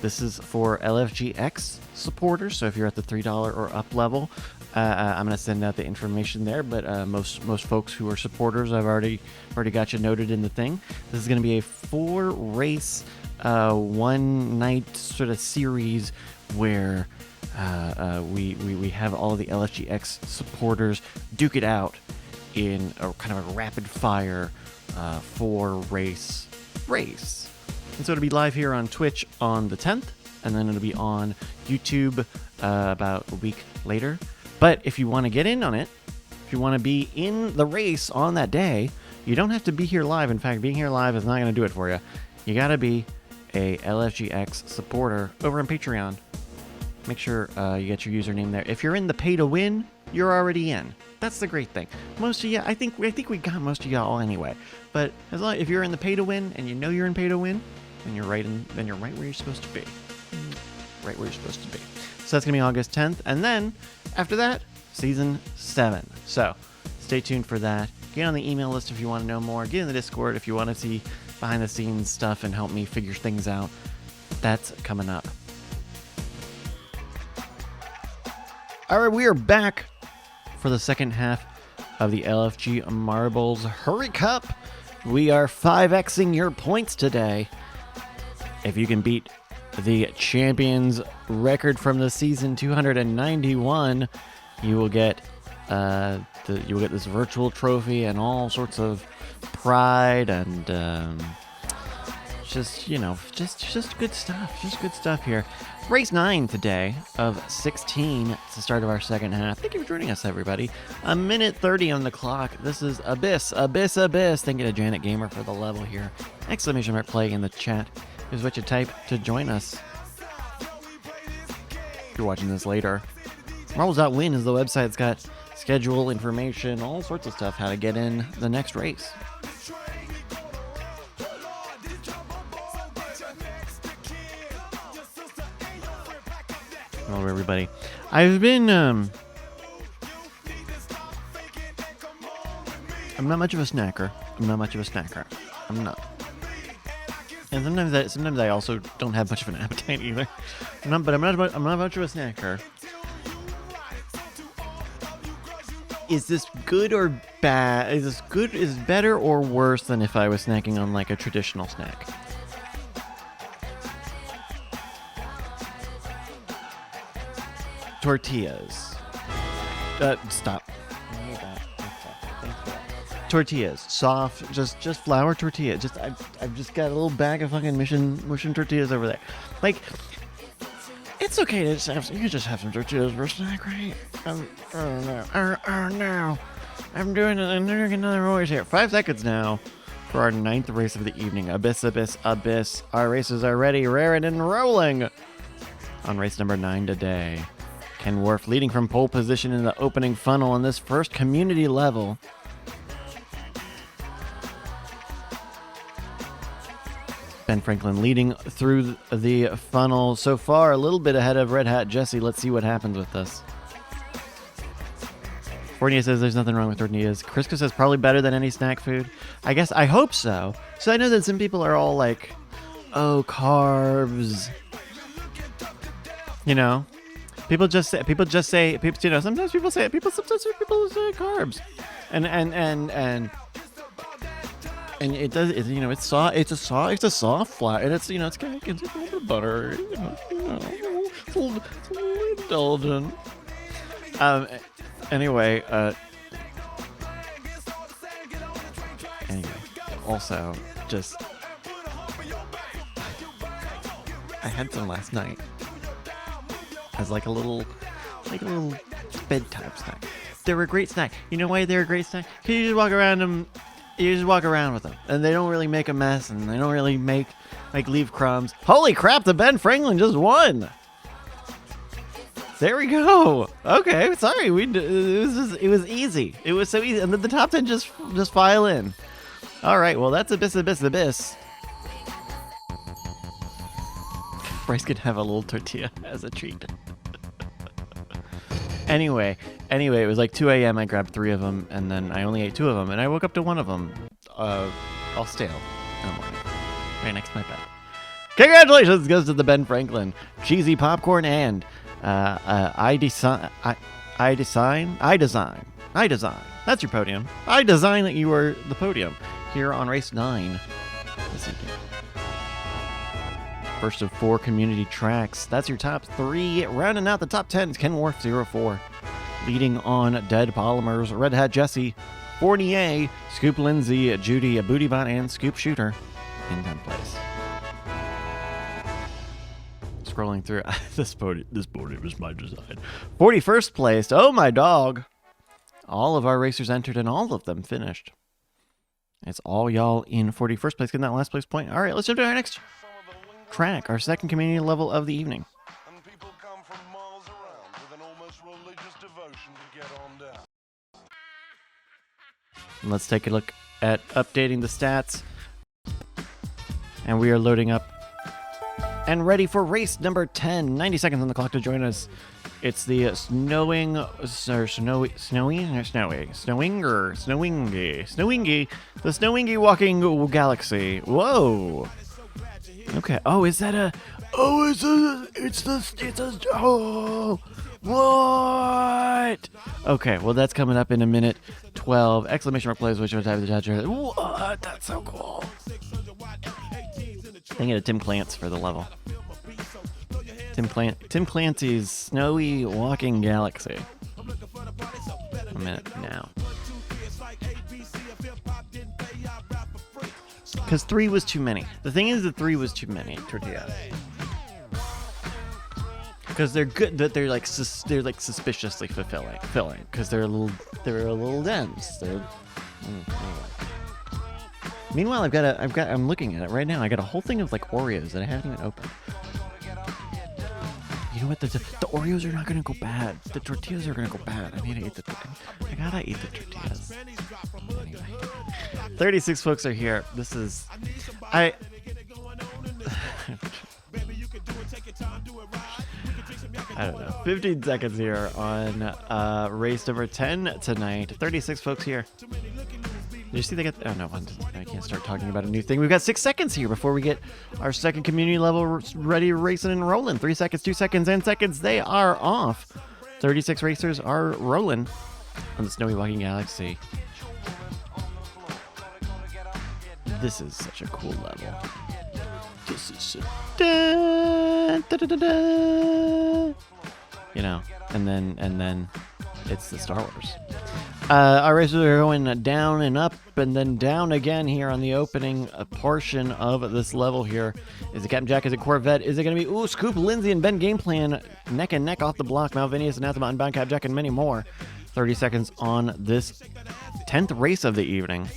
This is for LFGX supporters, so if you're at the $3 or up level, I'm going to send out the information there, but most folks who are supporters, I've already got you noted in the thing. This is going to be a 4-race one night sort of series where we have all of the LFGX supporters duke it out in a kind of a rapid fire 4-race race. And so it'll be live here on Twitch on the 10th, and then it'll be on YouTube about a week later. But if you want to get in on it, if you want to be in the race on that day, you don't have to be here live. In fact, being here live is not going to do it for you. You got to be a LFGX supporter over on Patreon. Make sure you get your username there. If you're in the pay to win, you're already in. That's the great thing. Most of you, I think we got most of y'all anyway. But as long if you're in the pay to win and you know you're in pay to win, then you're right where you're supposed to be. Right where you're supposed to be. So that's gonna be August 10th, and then after that, season 7. So stay tuned for that. Get on the email list if you want to know more. Get in the Discord if you want to see behind the scenes stuff and help me figure things out. That's coming up. All right, we are back for the second half of the LFG Marbles Hurry Cup. We are 5xing your points today. If you can beat the champions record from the season 291, you will get this virtual trophy and all sorts of pride and just good stuff. Just good stuff here. Race 9 today of 16. It's the start of our second half. Thank you for joining us, everybody. A minute 30 on the clock. This is Abyss. Thank you to Janet Gamer for the level here. Exclamation mark play in the chat is what you type to join us. If you're watching this later. Marbles.win is the website. It's got schedule information, all sorts of stuff, how to get in the next race. Hello, everybody. I've been, I'm not much of a snacker. I'm not. And sometimes I also don't have much of an appetite either. I'm not much of a snacker. Is this good or bad? Is it better or worse than if I was snacking on like a traditional snack? Tortillas. Stop. Tortillas, soft, just flour tortilla. I've just got a little bag of fucking mission tortillas over there. Like, it's okay to just have. You can just have some tortillas for a snack, right? No. I'm doing another race here. 5 seconds now for our 9th race of the evening. Abyss. Our races are ready, raring and rolling. On race number 9 today, Ken Worf leading from pole position in the opening funnel on this first community level. Ben Franklin leading through the funnel so far, a little bit ahead of Red Hat Jesse. Let's see what happens with this. Fornia says there's nothing wrong with tortillas. Crisco says probably better than any snack food. I hope so. So I know that some people are all like, oh, carbs. You know, sometimes people say carbs. And it does, it's soft. It's a soft flour, and it's it's got a little bit of butter. It's a little indulgent. Anyway. Also, just I had some last night as like a little bedtime snack. They were a great snack. You know why they're a great snack? Because you just walk around them. You just walk around with them, and they don't really make a mess, and they don't really leave crumbs. Holy crap! The Ben Franklin just won. There we go. Okay, sorry. It was easy. It was so easy, and then the top 10 just file in. All right. Well, that's Abyss. Bryce could have a little tortilla as a treat. Anyway, it was like 2 a.m. I grabbed 3 of them, and then I only ate 2 of them, and I woke up to 1 of them, all stale in the morning, right next to my bed. Congratulations goes to the Ben Franklin, cheesy popcorn, and I design. That's your podium. I design that you are the podium here on race 9 this evening. First of 4 community tracks. That's your top 3. Rounding out the top 10 is Kenworth 04. Leading on Dead Polymers, Red Hat Jesse, 40A, Scoop Lindsay, Judy, Bootybot, and Scoop Shooter in 10th place. Scrolling through, this podium is my design. 41st place, oh my dog. All of our racers entered and all of them finished. It's all y'all in 41st place, getting that last place point. All right, let's jump to our next track, our second community level of the evening. And people come from miles around with an almost religious devotion to get on down. Let's take a look at updating the stats. And we are loading up and ready for race number 10. 90 seconds on the clock to join us. It's the snowingy, the snowingy walking galaxy. Whoa. Okay. Oh, is that a? Oh, it's a. Oh, what? Okay. Well, that's coming up in a minute 12. Exclamation mark plays which one type of the judge. What? That's so cool. I think it Tim Clance for the level. Tim Clancy's Snowy Walking Galaxy. A minute now. Because 3 was too many. The thing is that 3 was too many tortillas. Because they're good, but they're like suspiciously filling. Because they're a little dense. Meanwhile, I'm looking at it right now. I got a whole thing of like Oreos that I haven't even opened. You know what? The Oreos are not going to go bad. The tortillas are going to go bad. I gotta eat the tortillas. Anyway. 36 folks are here. This is... I don't know. 15 seconds here on race number 10 tonight. 36 folks here. Did you see they got... Oh, no. I can't start talking about a new thing. We've got 6 seconds here before we get our second community level ready, racing, and rolling. 3 seconds, 2 seconds, and seconds. They are off. 36 racers are rolling on the Snowy Walking Galaxy. This is such a cool level. This is so... You know, and then it's the Star Wars. Our racers are going down and up and then down again here on the opening portion of this level here. Is it Captain Jack? Is it Corvette? Is it going to be, Scoop, Lindsay, and Ben Game Plan neck and neck off the block? Malvinius, Anathema, Unbound, Captain Jack, and many more. 30 seconds on this 10th race of the evening.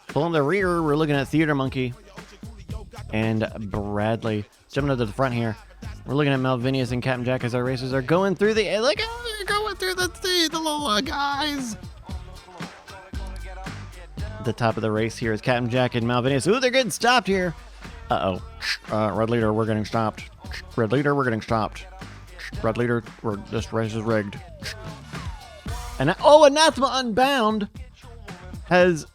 Pulling the rear, we're looking at Theater Monkey and Bradley. Jumping to the front here, we're looking at Malvinius and Captain Jack as our racers are going through the... Look how they're going through the little guys. The top of the race here is Captain Jack and Malvinius. Ooh, they're getting stopped here. Red leader, we're getting stopped. Red leader, we're getting stopped. Red leader, this race is rigged. And Anathema Unbound is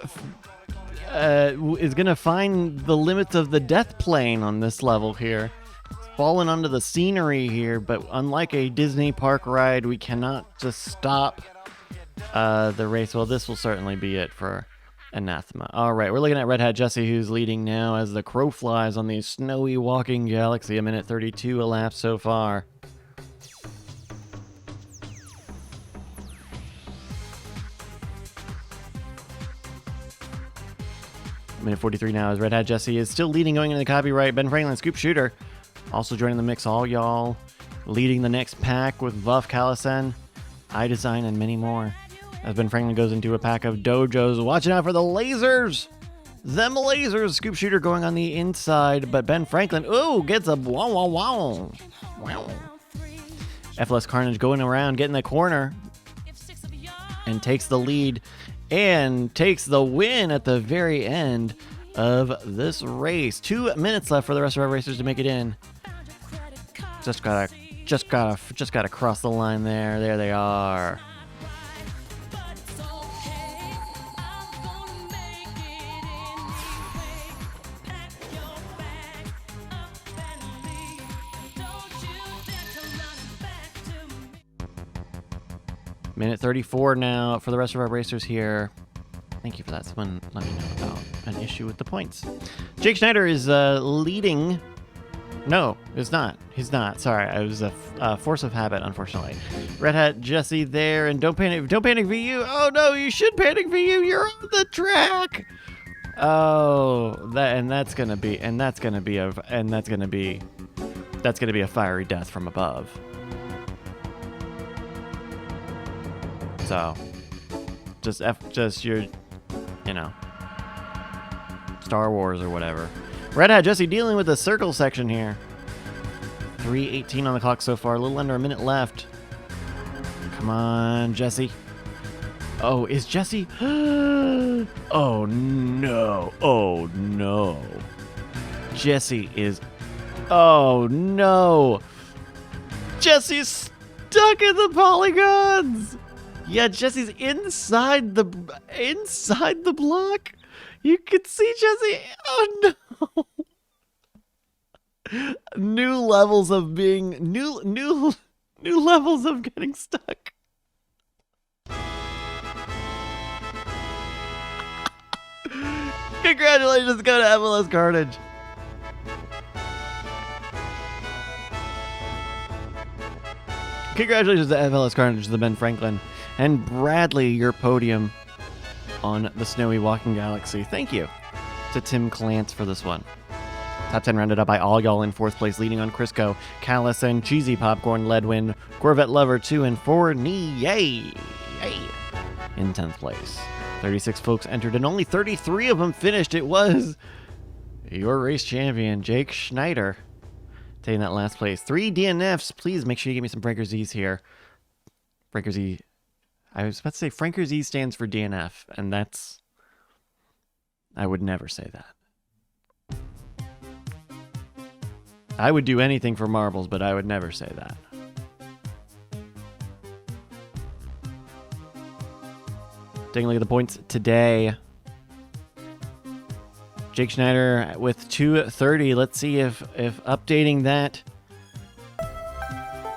going to find the limits of the death plane on this level here. It's fallen onto the scenery here, but unlike a Disney park ride, we cannot just stop the race. Well, this will certainly be it for Anathema. All right, we're looking at Red Hat Jesse, who's leading now as the crow flies on the Snowy Walking Galaxy. 1:32 elapsed so far. Minute 43 now as Red Hat Jesse is still leading going into the copyright. Ben Franklin, Scoop Shooter, also joining the mix. All y'all leading the next pack with Vuff, Callison, iDesign, and many more. As Ben Franklin goes into a pack of dojos. Watching out for the lasers. Them lasers. Scoop Shooter going on the inside, but Ben Franklin, gets a wow. FLS Carnage going around, getting the corner, and takes the lead. And takes the win at the very end of this race. 2 minutes left for the rest of our racers to make it in. Just gotta cross the line there. There they are. Minute 34 now for the rest of our racers here. Thank you for that. Someone let me know about an issue with the points. Jake Schneider is leading. No, it's not. He's not. Sorry, it was a force of habit, unfortunately. Red Hat Jesse there, and don't panic VU. Oh no, you should panic VU. You're on the track. Oh, that's gonna be a fiery death from above. So, just your, Star Wars or whatever. Red Hat Jesse dealing with the circle section here. 3:18 on the clock so far. A little under a minute left. Come on, Jesse. Oh, is Jesse? Oh no! Oh no! Jesse is. Oh no! Jesse's stuck in the polygons. Yeah, Jesse's inside the block. You can see Jesse. Oh no! New levels of getting stuck. Congratulations, go to MLS Carnage. Congratulations to MLS Carnage, the Ben Franklin, and Bradley, your podium on the Snowy Walking Galaxy. Thank you to Tim Clance for this one. Top 10 rounded up by all y'all in 4th place, leading on Crisco, Callus, and Cheesy Popcorn, Leadwin, Corvette Lover 2 and 4, Yay! In 10th place. 36 folks entered, and only 33 of them finished. It was your race champion, Jake Schneider, taking that last place. 3 DNFs. Please make sure you give me some Breaker Z's here. Breaker Z. I was about to say Franker Z stands for DNF, and that's... I would never say that. I would do anything for marbles, but I would never say that. Taking a look at the points today. Jake Schneider with 230. Let's see if updating that,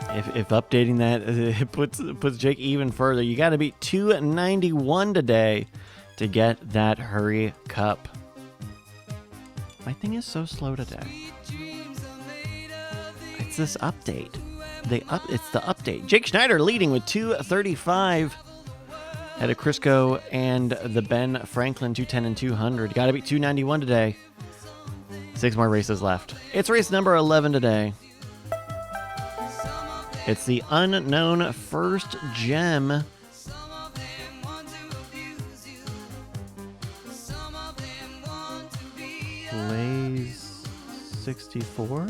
if updating that it puts Jake even further. You got to beat 291 today to get that Hurry Cup. My thing is so slow today. It's this update. It's the update. Jake Schneider leading with 235. Ahead of Crisco and the Ben Franklin 210 and 200. Got to beat 291 today. 6 more races left. It's race number 11 today. It's the unknown first gem. Blaze 64.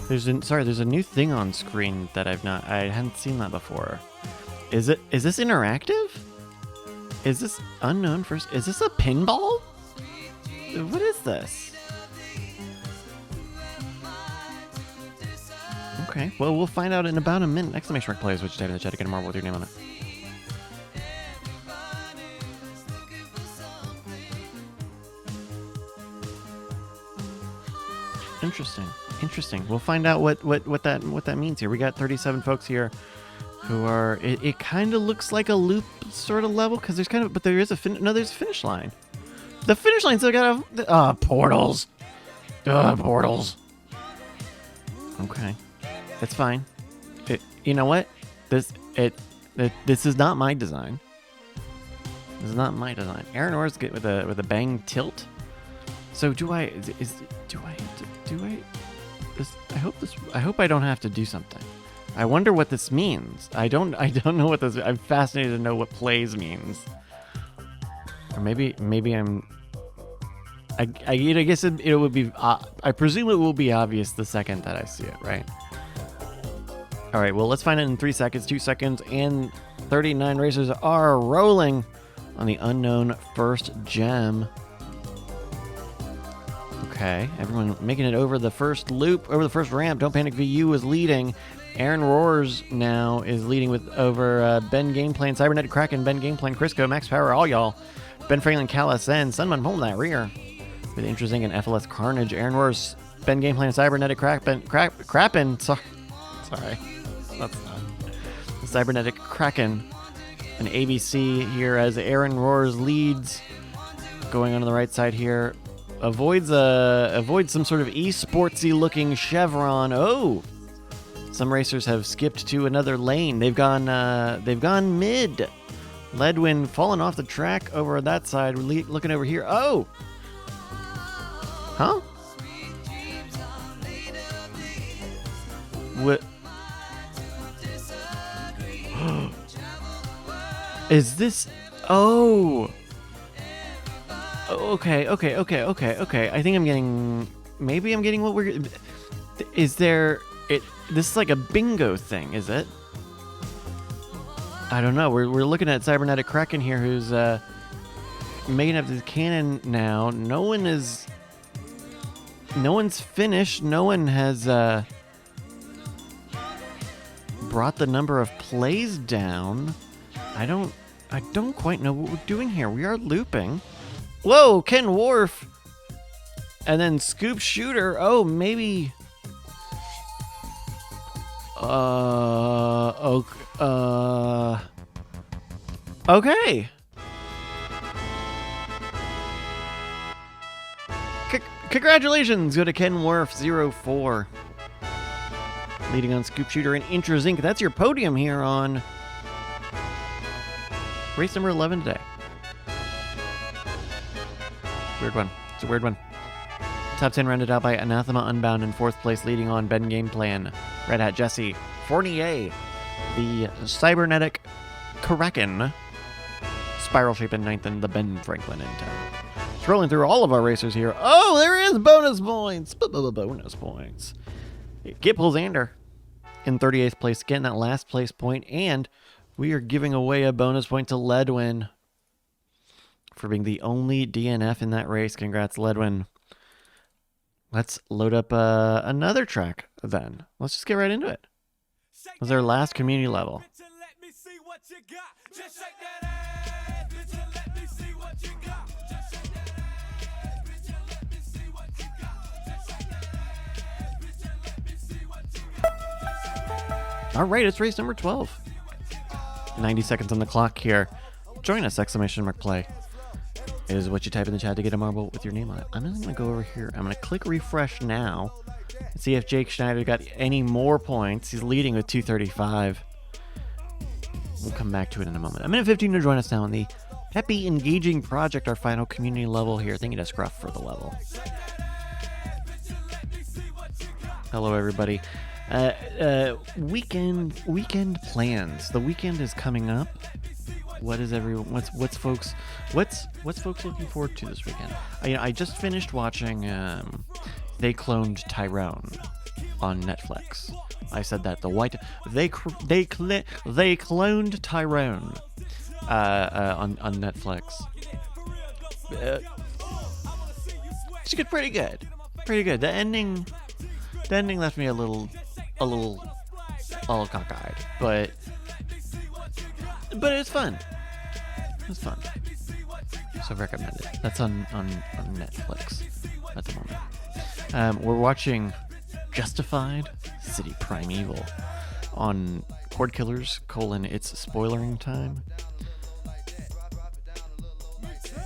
There's a new thing on screen that I hadn't seen that before. Is this interactive? Is this unknown first? Is this a pinball? What is this? Okay, well, we'll find out in about a minute. Exclamation mark players, which type in the chat to get a marble with your name on it. Interesting. We'll find out what that means here. We got 37 folks here who are. It kind of looks like a loop sort of level because there's there's a finish line. The finish line's still got portals. Portals. Okay, that's fine. You know what? This is not my design. This is not my design. Aaron Orr's good with a bang tilt. So I hope I don't have to do something. I wonder what this means. I don't know what this. I'm fascinated to know what plays means. Or maybe I'm. I guess it would be. I presume it will be obvious the second that I see it, right? All right. Well, let's find it in 3 seconds. 2 seconds and 39 racers are rolling on the unknown first gem. Okay, everyone making it over the first loop, over the first ramp. Don't Panic VU is leading. Aaron Roars now is leading with over Ben Gameplay and Cybernetic Kraken, Ben Gameplay and Crisco, Max Power, all y'all. Ben Franklin, Callus, and Sunman holding that rear. With Interesting and FLS Carnage. Aaron Roars, Ben Gameplay and Cybernetic Kraken. Sorry. That's not. Cybernetic Kraken an ABC here as Aaron Roars leads. Going on the right side here. Avoids some sort of esportsy looking chevron. Oh! Some racers have skipped to another lane. They've gone mid. Ledwin falling off the track over that side. We're looking over here. Oh! Huh? What? Is this? Oh! Okay. I think I'm getting. Maybe I'm getting what we're. Is there? This is like a bingo thing, is it? I don't know. We're looking at Cybernetic Kraken here, who's making up the cannon now. No one's finished. No one has brought the number of plays down. I don't quite know what we're doing here. We are looping. Whoa, Ken Worf. And then Scoop Shooter. Oh, maybe. Okay. Congratulations. Go to Ken Worf 04. Leading on Scoop Shooter and Intros Inc. That's your podium here on race number 11 today. Weird one. It's a weird one. Top 10 rounded out by Anathema Unbound in 4th place, leading on Ben Game Plan, Red Hat Jesse, Fournier, the Cybernetic Kraken, Spiral Shape in 9th, and the Ben Franklin in 10th. Scrolling through all of our racers here. Oh, there is bonus points. Bonus points. Gipple Xander in 38th place, getting that last place point, and we are giving away a bonus point to Ledwin for being the only DNF in that race. Congrats, Ledwin. Let's load up another track then. Let's just get right into it. This was our last community level. All right, it's race number 12. 90 seconds on the clock here. Join us, exclamation mark play. Is what you type in the chat to get a marble with your name on it. I'm just going to go over here. I'm going to click refresh now and see if Jake Schneider got any more points. He's leading with 235. We'll come back to it in a moment. A minute 15 to join us now on the Peppy Engaging Project, our final community level here. Thank you to Scruff for the level. Hello, everybody. Weekend plans. The weekend is coming up. What is everyone? What's folks looking forward to this weekend? I just finished watching. They cloned Tyrone on Netflix. I said that they cloned Tyrone on Netflix. It's good, pretty good. The ending left me a little cockeyed, but it's fun. It's fun. So recommend it. That's on Netflix at the moment. We're watching Justified City Primeval on Cord Killers: It's Spoilering Time.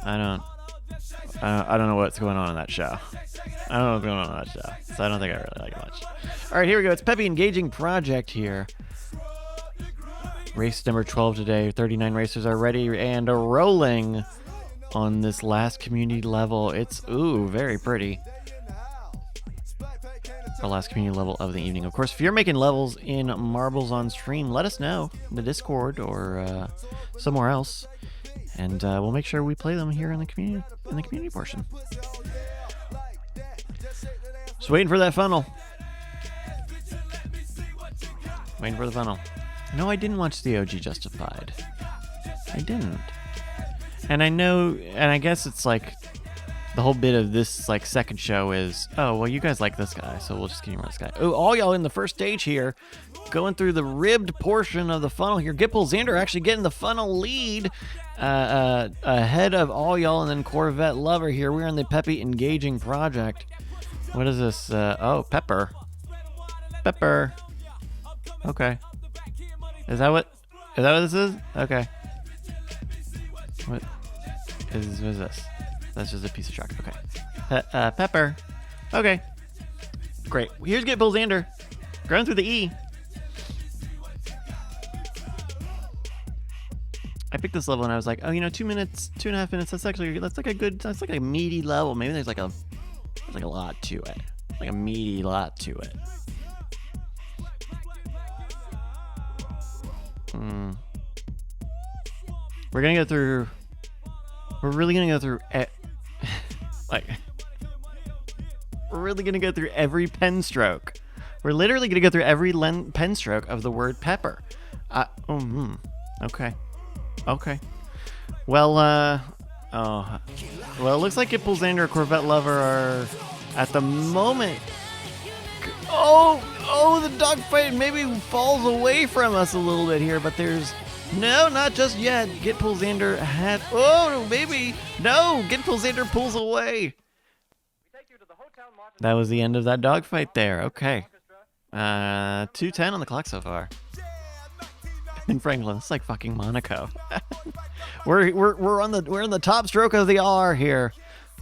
I don't know what's going on in that show. I don't know what's going on in that show, so I don't think I really like it much. All right, here we go. It's Peppy Engaging Project here. Race number 12 today. 39 racers are ready and rolling on this last community level. It's, very pretty. Our last community level of the evening. Of course, if you're making levels in Marbles on stream, let us know in the Discord or somewhere else, and we'll make sure we play them here in the community portion. Just waiting for that funnel. Waiting for the funnel. No, I didn't watch the OG Justified. I didn't. And I know, and I guess it's like the whole bit of this like second show is, oh, well, you guys like this guy, so we'll just continue on this guy. Oh, all y'all in the first stage here, going through the ribbed portion of the funnel here. Gipple Xander actually getting the funnel lead ahead of all y'all, and then Corvette Lover here. We're in the Peppy Engaging Project. What is this? Pepper. Okay. Is that what this is? Okay. What is this? That's just a piece of chalk. Okay. Pepper. Okay. Great. Here's Get Bull Xander. Going through the E. I picked this level and I was like, oh, 2 minutes, 2.5 minutes. That's like a meaty level. Maybe there's like a lot to it. Like a meaty lot to it. We're gonna go through. We're really gonna go through. We're really gonna go through every pen stroke. We're literally gonna go through every pen stroke of the word pepper. Okay. Okay. Well, it looks like It Pulls Xander, Corvette Lover are at the moment. Oh, the dogfight maybe falls away from us a little bit here, but there's no, not just yet. Get Pulls Xander had. Oh, maybe no. Get Pulls Xander pulls away. That was the end of that dogfight there. Okay. 2:10 on the clock so far. In Franklin, it's like fucking Monaco. we're on the top stroke of the R here,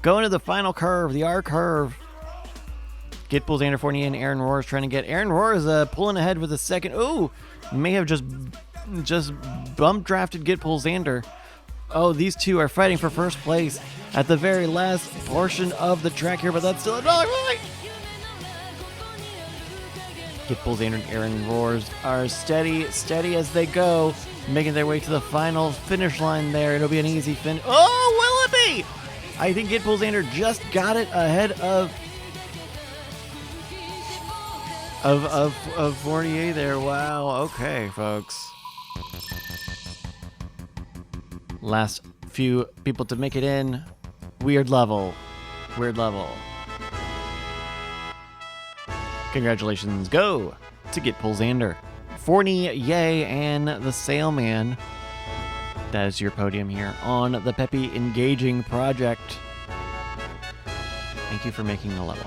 going to the final curve, the R curve. Get Pulls Xander, Fournier, and Aaron Rohr is trying to get. Aaron Rohr is pulling ahead with a second. Ooh, may have just bump drafted Get Pulls Xander. Oh, these two are fighting for first place at the very last portion of the track here, but that's still a dog fight. Get Pulls Xander and Aaron Rohr are steady as they go, making their way to the final finish line there. It'll be an easy finish. Oh, will it be? I think Get Pulls Xander just got it ahead of Fournier there. Wow. Okay, folks. Last few people to make it in. Weird level. Congratulations go to Get Pulls Xander, Fournier, and the Sailman. That is your podium here on the Peppy Engaging Project. Thank you for making the level.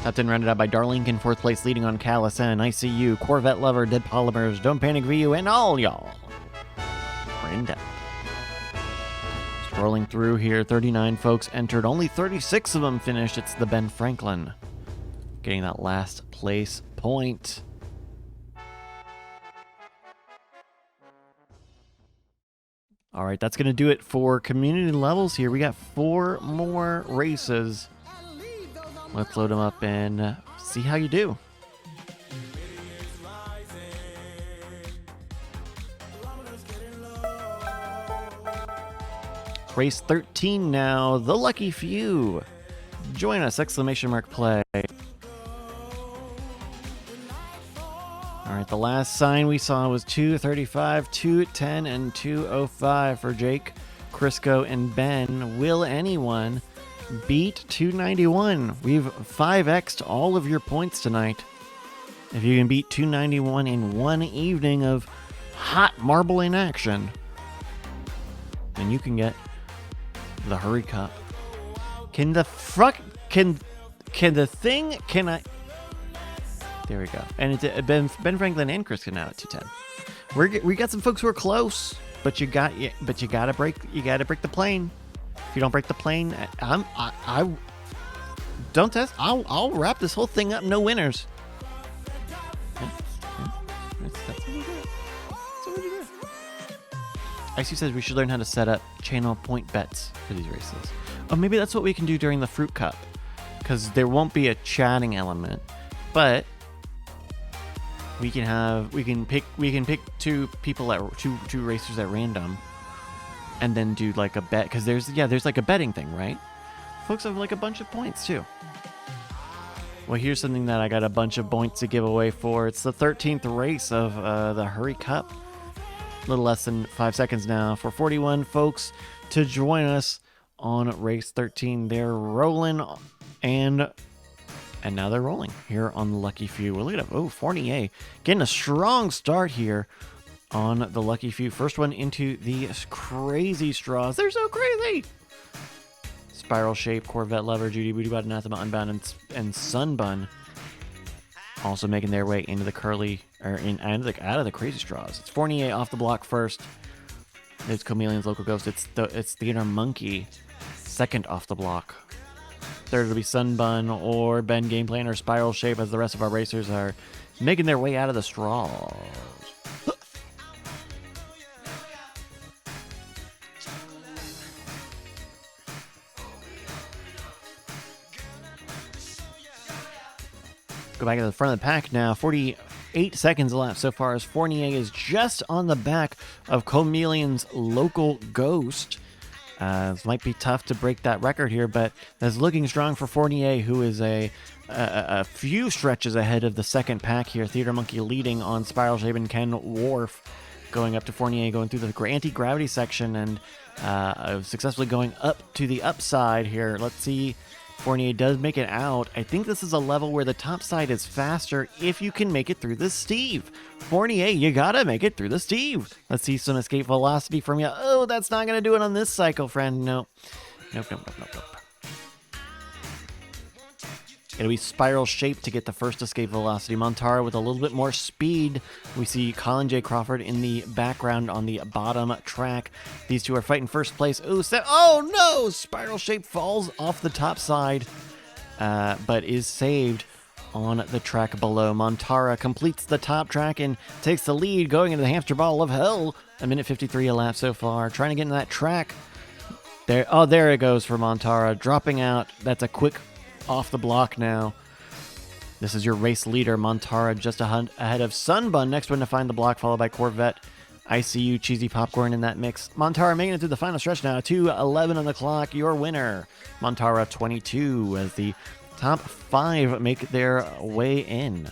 Top 10 rounded out by Darlink in fourth place, leading on Callison, ICU, Corvette Lover, Dead Polymers, Don't Panic VU, and all y'all are in depth. Scrolling through here, 39 folks entered, only 36 of them finished. It's the Ben Franklin getting that last place point. All right, that's going to do it for community levels here. We got 4 more races. Let's load them up and see how you do. Race 13 now, the lucky few. Join us, ! Play. All right, the last sign we saw was 2:35, 2:10, and 2:05 for Jake, Crisco, and Ben. Will anyone beat 291? We've 5x'd all of your points tonight. If you can beat 291 in one evening of hot marbling action, then you can get the Hurry Cup. Can I? There we go. And it's Ben Franklin and Chris now at 210. We got some folks who are close, but you gotta break the plane. If you don't break the plane, I don't test. I'll wrap this whole thing up. No winners. That's what we do. That's what we do. IC says we should learn how to set up channel point bets for these races. Oh, maybe that's what we can do during the Fruit Cup, because there won't be a chatting element, but we can pick 2 people at two racers at random, and then do like a bet, because there's like a betting thing, right? Folks have like a bunch of points too. Well, here's something that I got a bunch of points to give away for. It's the 13th race of the Hurry Cup. A little less than 5 seconds now for 41 folks to join us on race 13. They're rolling, and now they're rolling here on the Lucky Few. Well, look at them. Oh, Fournier getting a strong start here on the Lucky Few. First one into the crazy straws. They're so crazy. Spiral Shape, Corvette Lover, Judy Booty Bot, Anathema, Unbound, and Sunbun also making their way into the curly, or out of the crazy straws. It's Fournier off the block first. It's Chameleon's Local Ghost. It's Theater Monkey, second off the block. Third will be Sunbun or Ben Game Plan or Spiral Shape as the rest of our racers are making their way out of the straws. Go back to the front of the pack now. 48 seconds left so far as Fournier is just on the back of Chameleon's Local Ghost. This might be tough to break that record here, but that's looking strong for Fournier, who is a few stretches ahead of the second pack here. Theater Monkey leading on Spiral Shape and Ken Wharf, going up to Fournier, going through the anti-gravity section and successfully going up to the upside here. Let's see. Fournier does make it out. I think this is a level where the top side is faster if you can make it through the Steve. Fournier, you gotta make it through the Steve. Let's see some escape velocity from you. Oh, that's not gonna do it on this cycle, friend. No. Nope. It'll be Spiral Shape to get the first escape velocity. Montara with a little bit more speed. We see Colin J. Crawford in the background on the bottom track. These two are fighting first place. Oh no! Spiral Shape falls off the top side, but is saved on the track below. Montara completes the top track and takes the lead going into the hamster ball of hell. 1:53 a lap so far. Trying to get into that track. There it goes for Montara. Dropping out. That's a quick off the block now. This is your race leader, Montara, just ahead of Sunbun. Next one to find the block, followed by Corvette, ICU, Cheesy Popcorn in that mix. Montara making it through the final stretch now. 2:11 on the clock. Your winner, Montara 22, as the top 5 make their way in.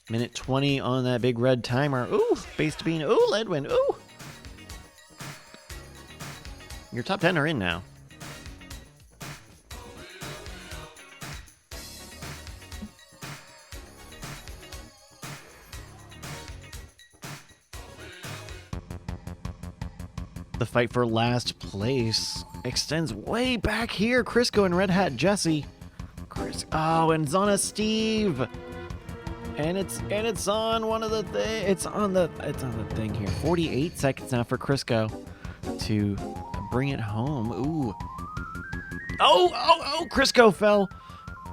Minute 20 on that big red timer. Ooh, base to bean. Ooh, Leadwind. Ooh. Your top 10 are in now. The fight for last place extends way back here. Crisco and Red Hat Jesse. And it's on a Steve. And it's on one of the it's on the thing here. 48 seconds now for Crisco to bring it home. Ooh. Oh, Crisco fell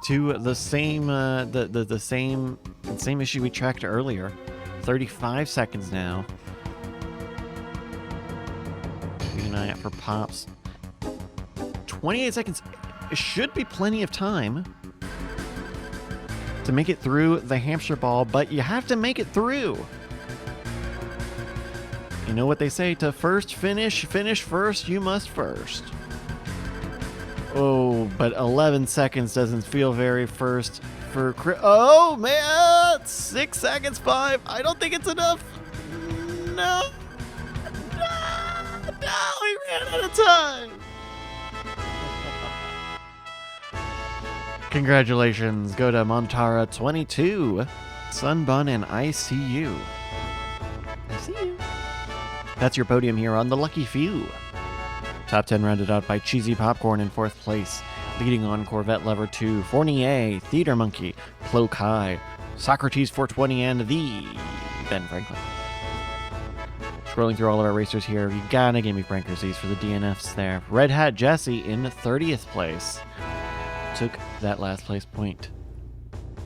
to the same the same issue we tracked earlier. 35 seconds now. Keeping an eye out for pops. 28 seconds. It should be plenty of time to make it through the hamster ball, but you have to make it through. You know what they say, to finish first, you must first. Oh, but 11 seconds doesn't feel very first for oh man, 6 seconds, 5. I don't think it's enough. No, we ran out of time. Congratulations go to Montara 22, Sunbun, and ICU. That's your podium here on the Lucky Few. Top 10 rounded out by Cheesy Popcorn in 4th place. Leading on Corvette Lever 2, Fournier, Theater Monkey, Plo Kai, Socrates 420, and the Ben Franklin. Scrolling through all of our racers here, you gotta give me Brankers for the DNFs there. Red Hat Jesse in 30th place. Took that last place point.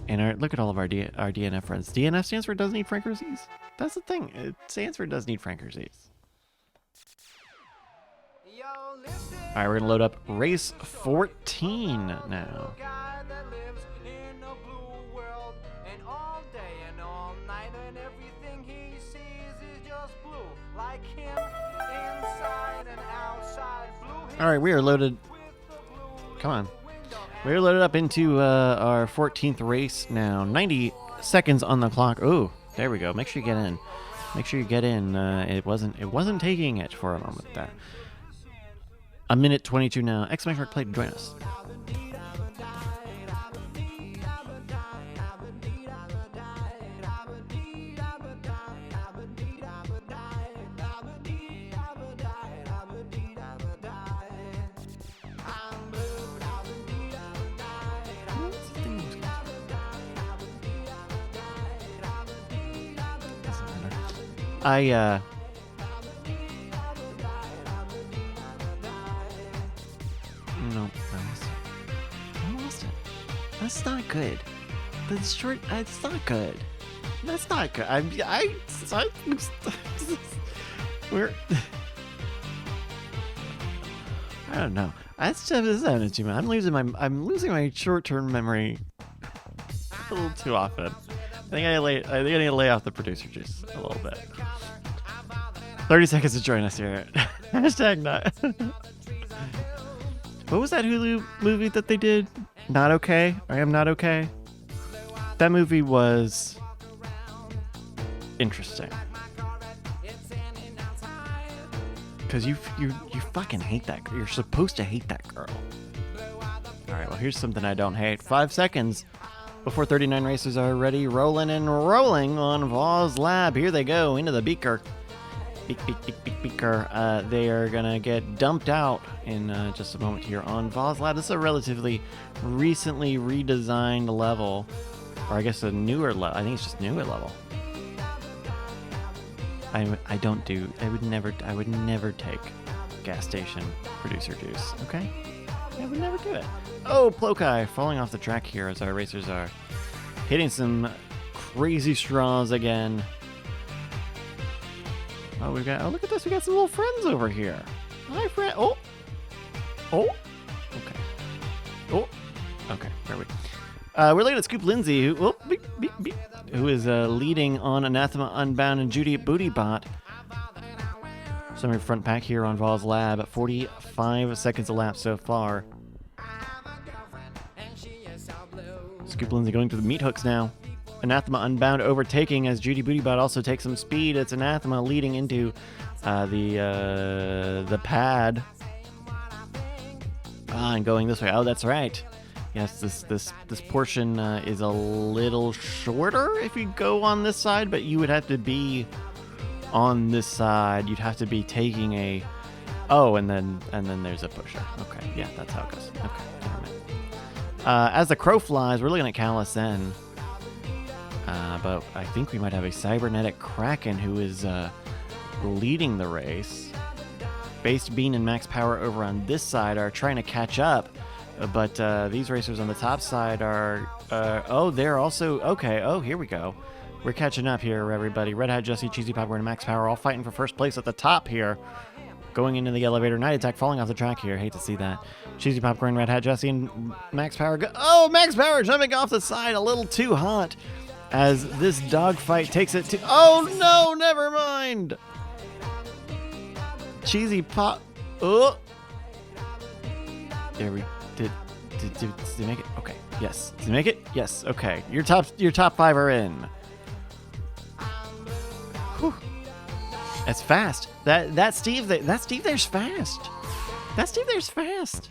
And look at all of our DNF friends. DNF stands for does need Frankers. That's the thing. It stands for does need Frankers. Alright, we're going to load up race 14 now. Alright, we are loaded. Come on. We're loaded up into our 14th race now. 90 seconds on the clock. Oh, there we go. Make sure you get in. Make sure you get in. It wasn't taking it for a moment there. 1:22 now. X-Mac Play to join us. No, I lost it. That's not good. It's not good. That's not good. We're. I don't know. That's an achievement. I'm losing my short-term memory a little too often. I think I need to lay off the producer juice a little bit. 30 seconds to join us here. Hashtag not. What was that Hulu movie that they did? Not Okay? I Am Not Okay? That movie was interesting. Because you fucking hate that girl. You're supposed to hate that girl. Alright, well here's something I don't hate. 5 seconds before 39 racers are ready, rolling and rolling on Vaw's Lab. Here they go into the beaker. Beaker. They are gonna get dumped out in just a moment here on Vaw's Lab. This is a relatively recently redesigned level, or I guess a newer level. I think it's just newer level. I would never take gas station producer juice. Okay, I would never do it. Oh, Plokai falling off the track here as our racers are hitting some crazy straws again. Oh, look at this. We got some little friends over here. Hi, friend. Oh. Okay. Where are we? We're looking at Scoop Lindsay, who is leading on Anathema Unbound and Judy Bootybot. Summary front pack here on Vaw's Lab at 45 seconds elapsed so far. Scoop Lindsay going to the meat hooks now. Anathema Unbound overtaking as Judy Bootybot also takes some speed. It's Anathema leading into the pad. And going this way. Oh, that's right. Yes, this portion is a little shorter if you go on this side, but you would have to be on this side. You'd have to be taking a... Oh, and then there's a pusher. Okay, yeah, that's how it goes. Okay, never mind. As the crow flies, we're looking at Callisen. But I think we might have a cybernetic Kraken who is leading the race. Based Bean and Max Power over on this side are trying to catch up. But these racers on the top side are... they're also... Okay, here we go. We're catching up here, everybody. Red Hat, Jesse, Cheesy Popcorn, and Max Power all fighting for first place at the top here. Going into the elevator. Night Attack falling off the track here. Hate to see that. Cheesy Popcorn, Red Hat, Jesse, and Max Power go... Oh, Max Power jumping off the side a little too hot as this dogfight takes it to... Oh, no, never mind. Cheesy Pop... Oh. There we... Did they make it? Okay. Yes. Did they make it? Yes. Okay. Your top 5 are in. Whew. That's fast. That Steve there's fast. That Steve there's fast.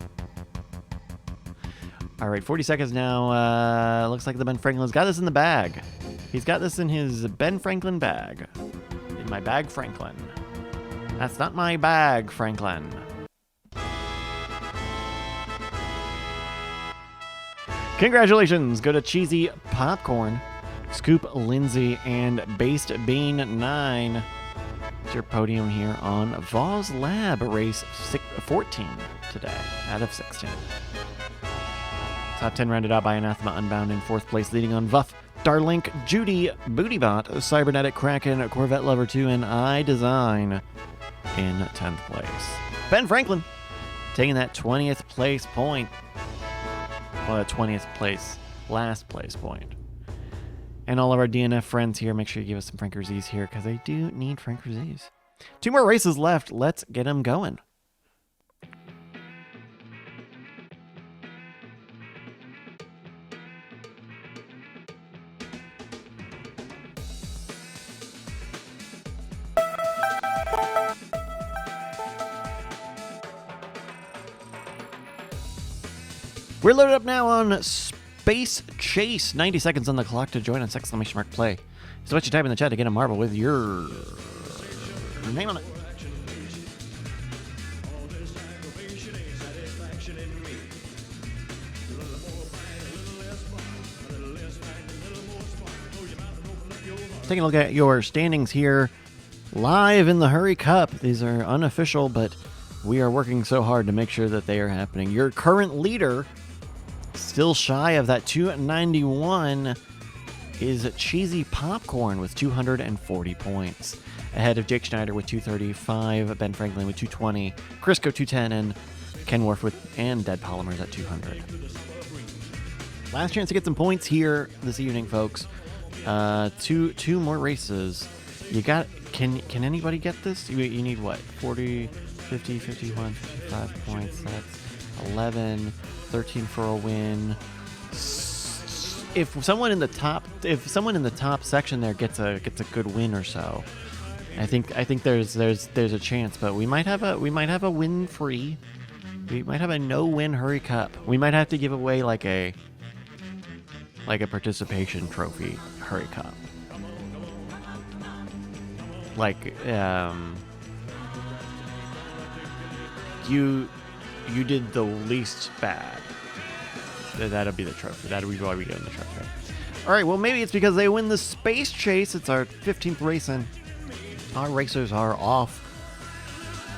All right, 40 seconds now. Looks like the Ben Franklin's got this in the bag. He's got this in his Ben Franklin bag. In my bag, Franklin. That's not my bag, Franklin. Congratulations go to Cheesy Popcorn, Scoop Lindsay, and Based Bean 9. It's your podium here on Vaw's Lab, race 14 today out of 16. Top 10 rounded out by Anathema Unbound in 4th place, leading on Vuff, Darlink, Judy, Bootybot, Cybernetic Kraken, Corvette Lover 2, and iDesign in 10th place. Ben Franklin taking that 20th place point. Well, the 20th place, last place point. And all of our DNF friends here, make sure you give us some Frankerzies here, because I do need Frankerzies. 2 more races left. Let's get them going. We're loaded up now on Space Chase. 90 seconds on the clock to join us. Exclamation mark play. So what you type in the chat to get a marble with your name on it. Taking a look at your standings here live in the Hurry Cup. These are unofficial, but we are working so hard to make sure that they are happening. Your current leader, still shy of that 291, is Cheesy Popcorn with 240 points. Ahead of Jake Schneider with 235, Ben Franklin with 220, Crisco 210, and Ken Worf and Dead Polymers at 200. Last chance to get some points here this evening, folks. Two more races. You got? Can anybody get this? You need what? 40, 50, 51, 55 points. That's 11, 13 for a win. If someone in the top section there gets a good win or so, I think there's a chance. But we might have a win free. We might have a no-win Hurry Cup. We might have to give away like a participation trophy Hurry Cup. Like you did the least bad. That'll be the trophy. That'll be why we get in the trophy. All right. Well, maybe it's because they win the space chase. It's our 15th race, and our racers are off.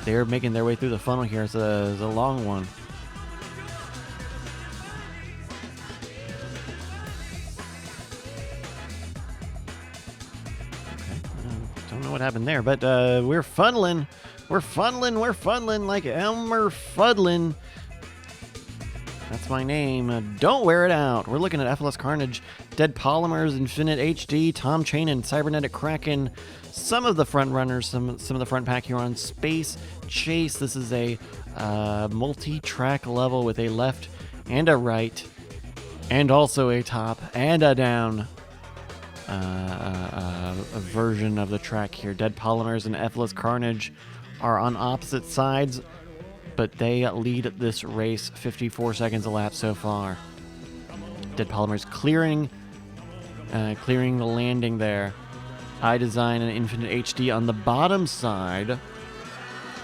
They're making their way through the funnel here. It's a long one. Don't know what happened there, but we're funneling. We're funneling like Elmer Fuddlin'. That's my name. Don't wear it out. We're looking at FLS Carnage, Dead Polymers, Infinite HD, Tom Chain, and Cybernetic Kraken. Some of the front runners, some of the front pack here on Space Chase. This is a multi-track level with a left and a right, and also a top and a down a version of the track here. Dead Polymers and FLS Carnage are on opposite sides, but they lead this race 54 seconds a lap so far. Dead Polymers clearing the landing there. iDesign and Infinite HD on the bottom side.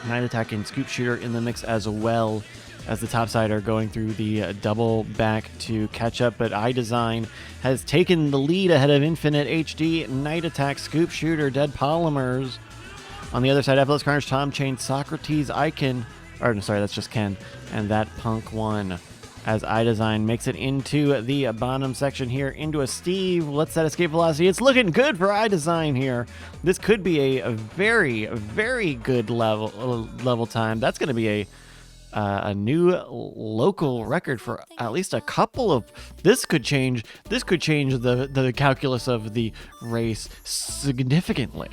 Night Attack and Scoop Shooter in the mix as well, as the top side are going through the double back to catch up, but iDesign has taken the lead ahead of Infinite HD, Night Attack, Scoop Shooter, Dead Polymers. On the other side, FLS Carnage, Tom Chain, Socrates, Icon, or sorry, that's just Ken, and that Punk one, as iDesign makes it into the bottom section here, into a Steve. Let's set escape velocity. It's looking good for iDesign here. This could be a very, very good level time. That's going to be a new local record for at least a couple of. This could change the calculus of the race significantly.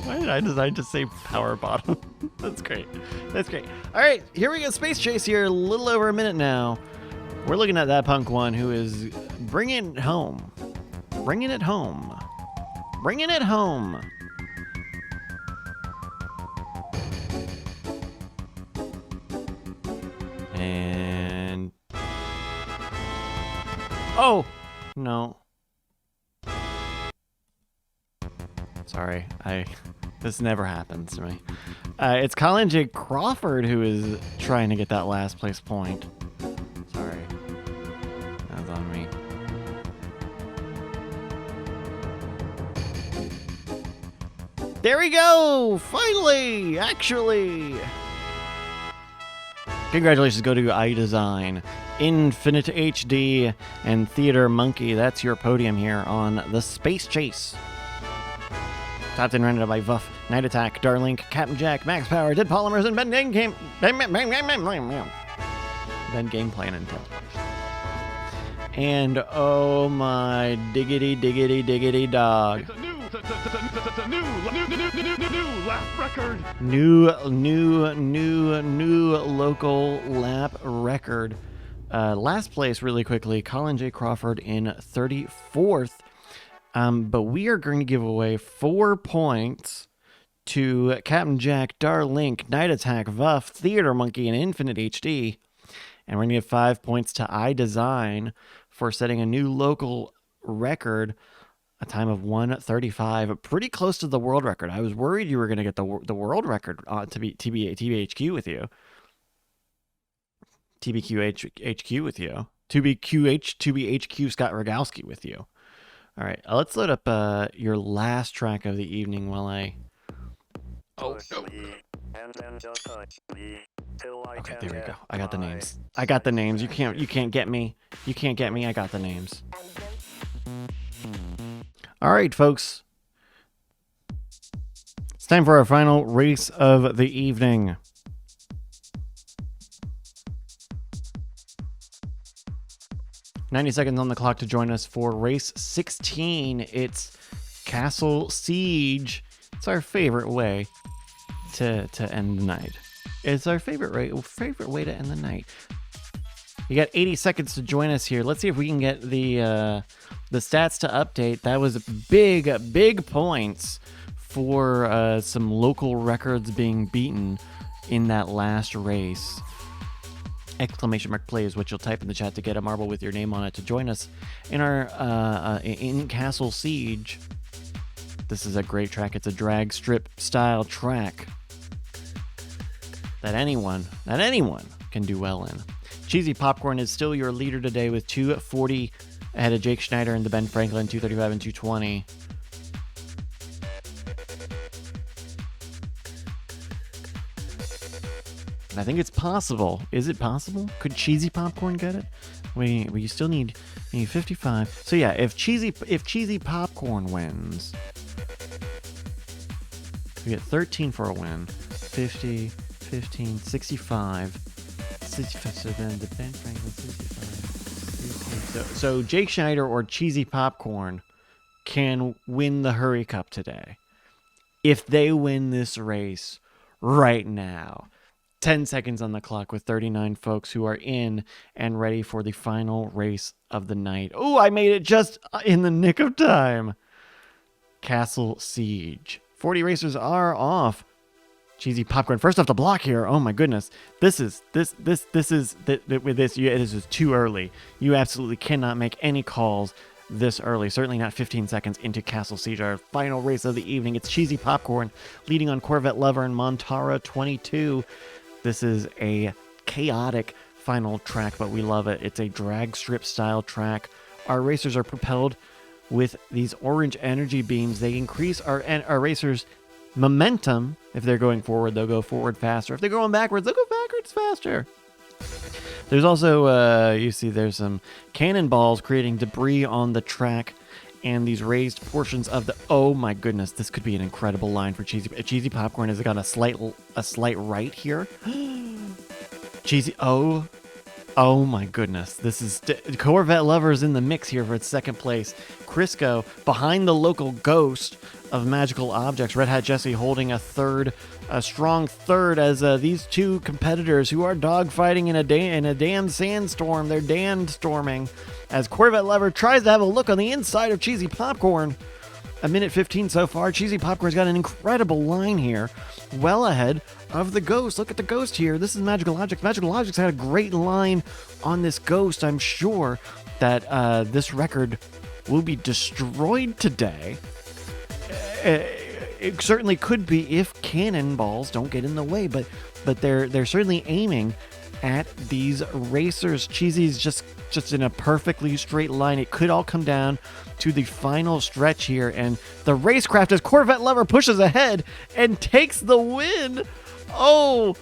Why did I decide to say power bottom? That's great. That's great. All right, here we go. Space Chase here, a little over a minute now. We're looking at that Punk one who is bringing it home. Bringing it home. Bringing it home. And... oh! No. Sorry, this never happens to me. It's Colin J. Crawford who is trying to get that last place point. Sorry. That was on me. There we go! Finally! Actually! Congratulations go to iDesign, Infinite HD, and Theater Monkey. That's your podium here on the Space Chase. Top 10 rounded up by Vuff, Night Attack, Darlink, Captain Jack, Max Power, Dead Polymers, and Ben Game Plan in 10th place. And oh my diggity dog. It's a new lap record. New local lap record. Last place really quickly, Colin J. Crawford in 34th. But we are going to give away 4 points to Captain Jack, Darlink, Night Attack, Vuff, Theater Monkey, and Infinite HD. And we're going to give 5 points to iDesign for setting a new local record, a time of 1:35, pretty close to the world record. I was worried you were going to get the world record to be TBHQ with you. TBQHQ with you. To be HQ Scott Rogowski with you. All right, let's load up your last track of the evening while I. Oh no. Okay, there we go. I got the names. I got the names. You can't get me. You can't get me. I got the names. All right, folks. It's time for our final race of the evening. "90 seconds on the clock to join us for race 16. It's Castle Siege. It's our favorite way to end the night. It's our favorite way to end the night. You got 80 seconds to join us here. Let's see if we can get the stats to update. That was big points for some local records being beaten in that last race. !play is what you'll type in the chat to get a marble with your name on it to join us in our in Castle Siege. This is a great track. It's a drag strip style track that anyone can do well in. Cheesy Popcorn is still your leader today with 240 ahead of Jake Schneider and the Ben Franklin 235 and 220. I think it's possible. Is it possible? Could Cheesy Popcorn get it? You still need 55. So yeah, if Cheesy Popcorn wins, we get 13 for a win. 50, 15, 65. 65. So then the Ben Franklin 65. So Jake Schneider or Cheesy Popcorn can win the Hurry Cup today if they win this race right now. 10 seconds on the clock with 39 folks who are in and ready for the final race of the night. Oh, I made it just in the nick of time. Castle Siege. 40 racers are off. Cheesy Popcorn first off the block here. Oh my goodness. This is too early. You absolutely cannot make any calls this early. Certainly not 15 seconds into Castle Siege, our final race of the evening. It's Cheesy Popcorn leading on Corvette Lover and Montara 22. This is a chaotic final track, but we love it. It's a drag strip style track. Our racers are propelled with these orange energy beams. They increase our racers' momentum. If they're going forward, they'll go forward faster. If they're going backwards, they'll go backwards faster. There's also, you see there's some cannonballs creating debris on the track and these raised portions of the... Oh my goodness, this could be an incredible line for Cheesy. Cheesy Popcorn has got a slight right here. Cheesy... Oh my goodness. This is... Corvette Lover's in the mix here for its second place. Crisco behind the local ghost of magical objects. Red Hat Jesse holding a strong third as these two competitors who are dogfighting in a damn sandstorm. They're damn storming as Corvette Lover tries to have a look on the inside of Cheesy Popcorn. A minute 15 so far. Cheesy Popcorn's got an incredible line here, well ahead of the ghost. Look at the ghost here. This is Magical Objects. Magical Objects had a great line on this ghost. I'm sure that this record will be destroyed today. It certainly could be if cannonballs don't get in the way, but they're certainly aiming at these racers. Cheesy's just in a perfectly straight line. It could all come down to the final stretch here, and the racecraft as Corvette Lover pushes ahead and takes the win. Oh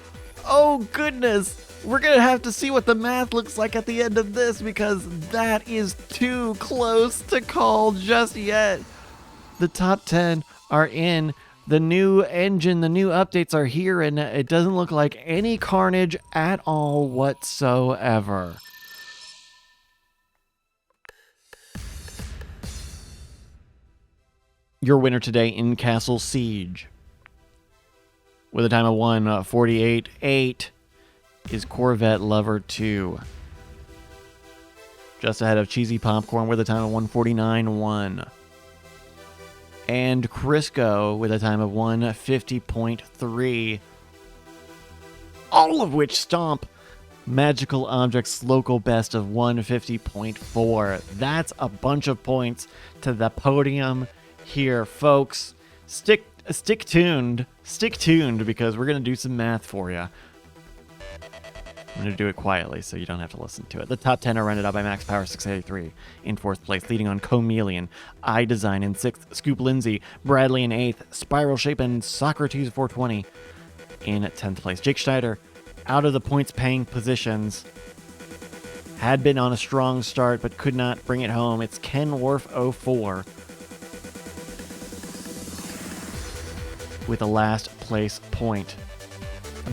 goodness. We're going to have to see what the math looks like at the end of this, because that is too close to call just yet. The top 10 are in. The new engine, the new updates are here, and it doesn't look like any carnage at all whatsoever. Your winner today in Castle Siege, with a time of 1:48.8, is Corvette Lover 2. Just ahead of Cheesy Popcorn with a time of 1:49.1. And Crisco with a time of 1:50.3. All of which stomp Magical Objects' local best of 1:50.4. That's a bunch of points to the podium here, folks. Stick tuned, because we're going to do some math for you. I'm going to do it quietly so you don't have to listen to it. The top 10 are rounded out by Max Power 683 in 4th place, leading on Comelian, iDesign in 6th, Scoop Lindsay, Bradley in 8th, Spiral Shape, and Socrates 420 in 10th place. Jake Schneider, out of the points-paying positions, had been on a strong start but could not bring it home. It's Ken Worf 04 with a last place point.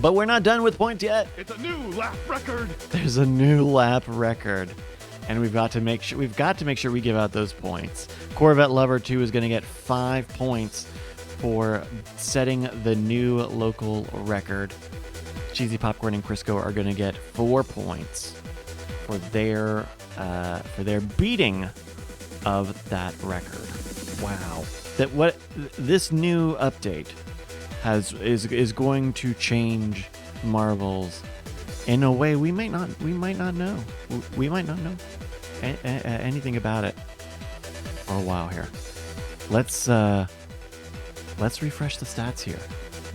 But we're not done with points yet. It's a new lap record. There's a new lap record, and we've got to make sure we give out those points. Corvette Lover 2 is going to get 5 points for setting the new local record. Cheesy Popcorn and Crisco are going to get 4 points for their beating of that record. Wow. This new update is going to change Marbles in a way we might not know. We might not know anything about it for a while here. Let's refresh the stats here.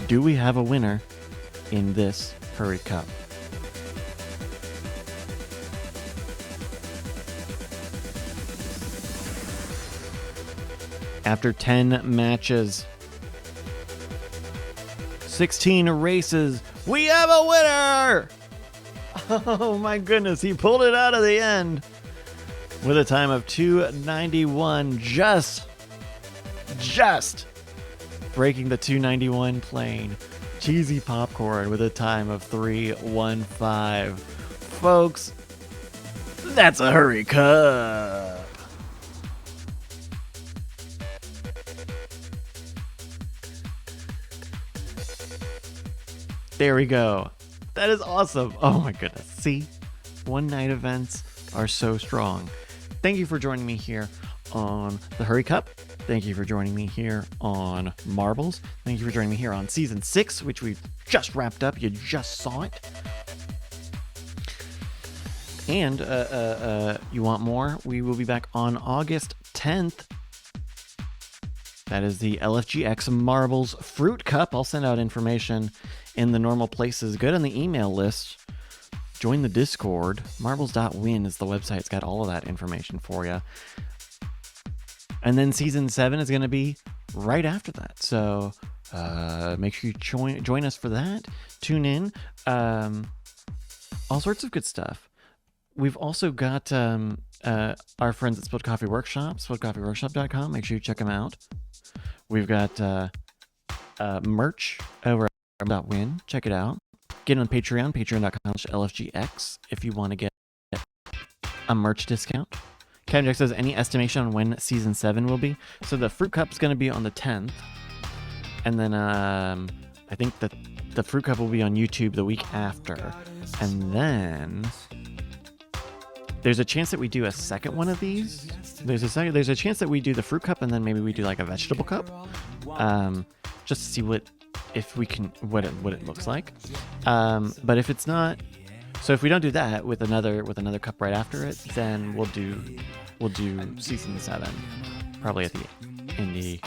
Do we have a winner in this Hurry Cup? After 10 matches, 16 races, we have a winner! Oh my goodness, he pulled it out of the end with a time of 2:91, just breaking the 2:91 plane. Cheesy Popcorn with a time of 3:15. Folks, that's a Hurry Cup. There we go. That is awesome. Oh my goodness. See? One night events are so strong. Thank you for joining me here on the Hurry Cup. Thank you for joining me here on Marbles. Thank you for joining me here on Season 6, which we've just wrapped up. You just saw it. And you want more? We will be back on August 10th. That is the LFGX Marbles Fruit Cup. I'll send out information in the normal places. Go on the email list. Join the Discord. Marbles.win is the website. It's got all of that information for you. And then Season 7 is going to be right after that. So make sure you join us for that. Tune in. All sorts of good stuff. We've also got our friends at Spilled Coffee Workshop, spilledcoffeeworkshop.com. Make sure you check them out. We've got merch over at .win. Check it out. Get on Patreon, patreon.com/LFGX if you want to get a merch discount. Kevin Jack says, any estimation on when Season 7 will be? So the Fruit Cup's going to be on the 10th. And then I think that the Fruit Cup will be on YouTube the week after. And then there's a chance that we do a second one of these. There's a chance that we do the Fruit Cup and then maybe we do like a Vegetable Cup. Just to see what it looks like. But if it's not, so if we don't do that with another cup right after it, then we'll do Season 7 probably in the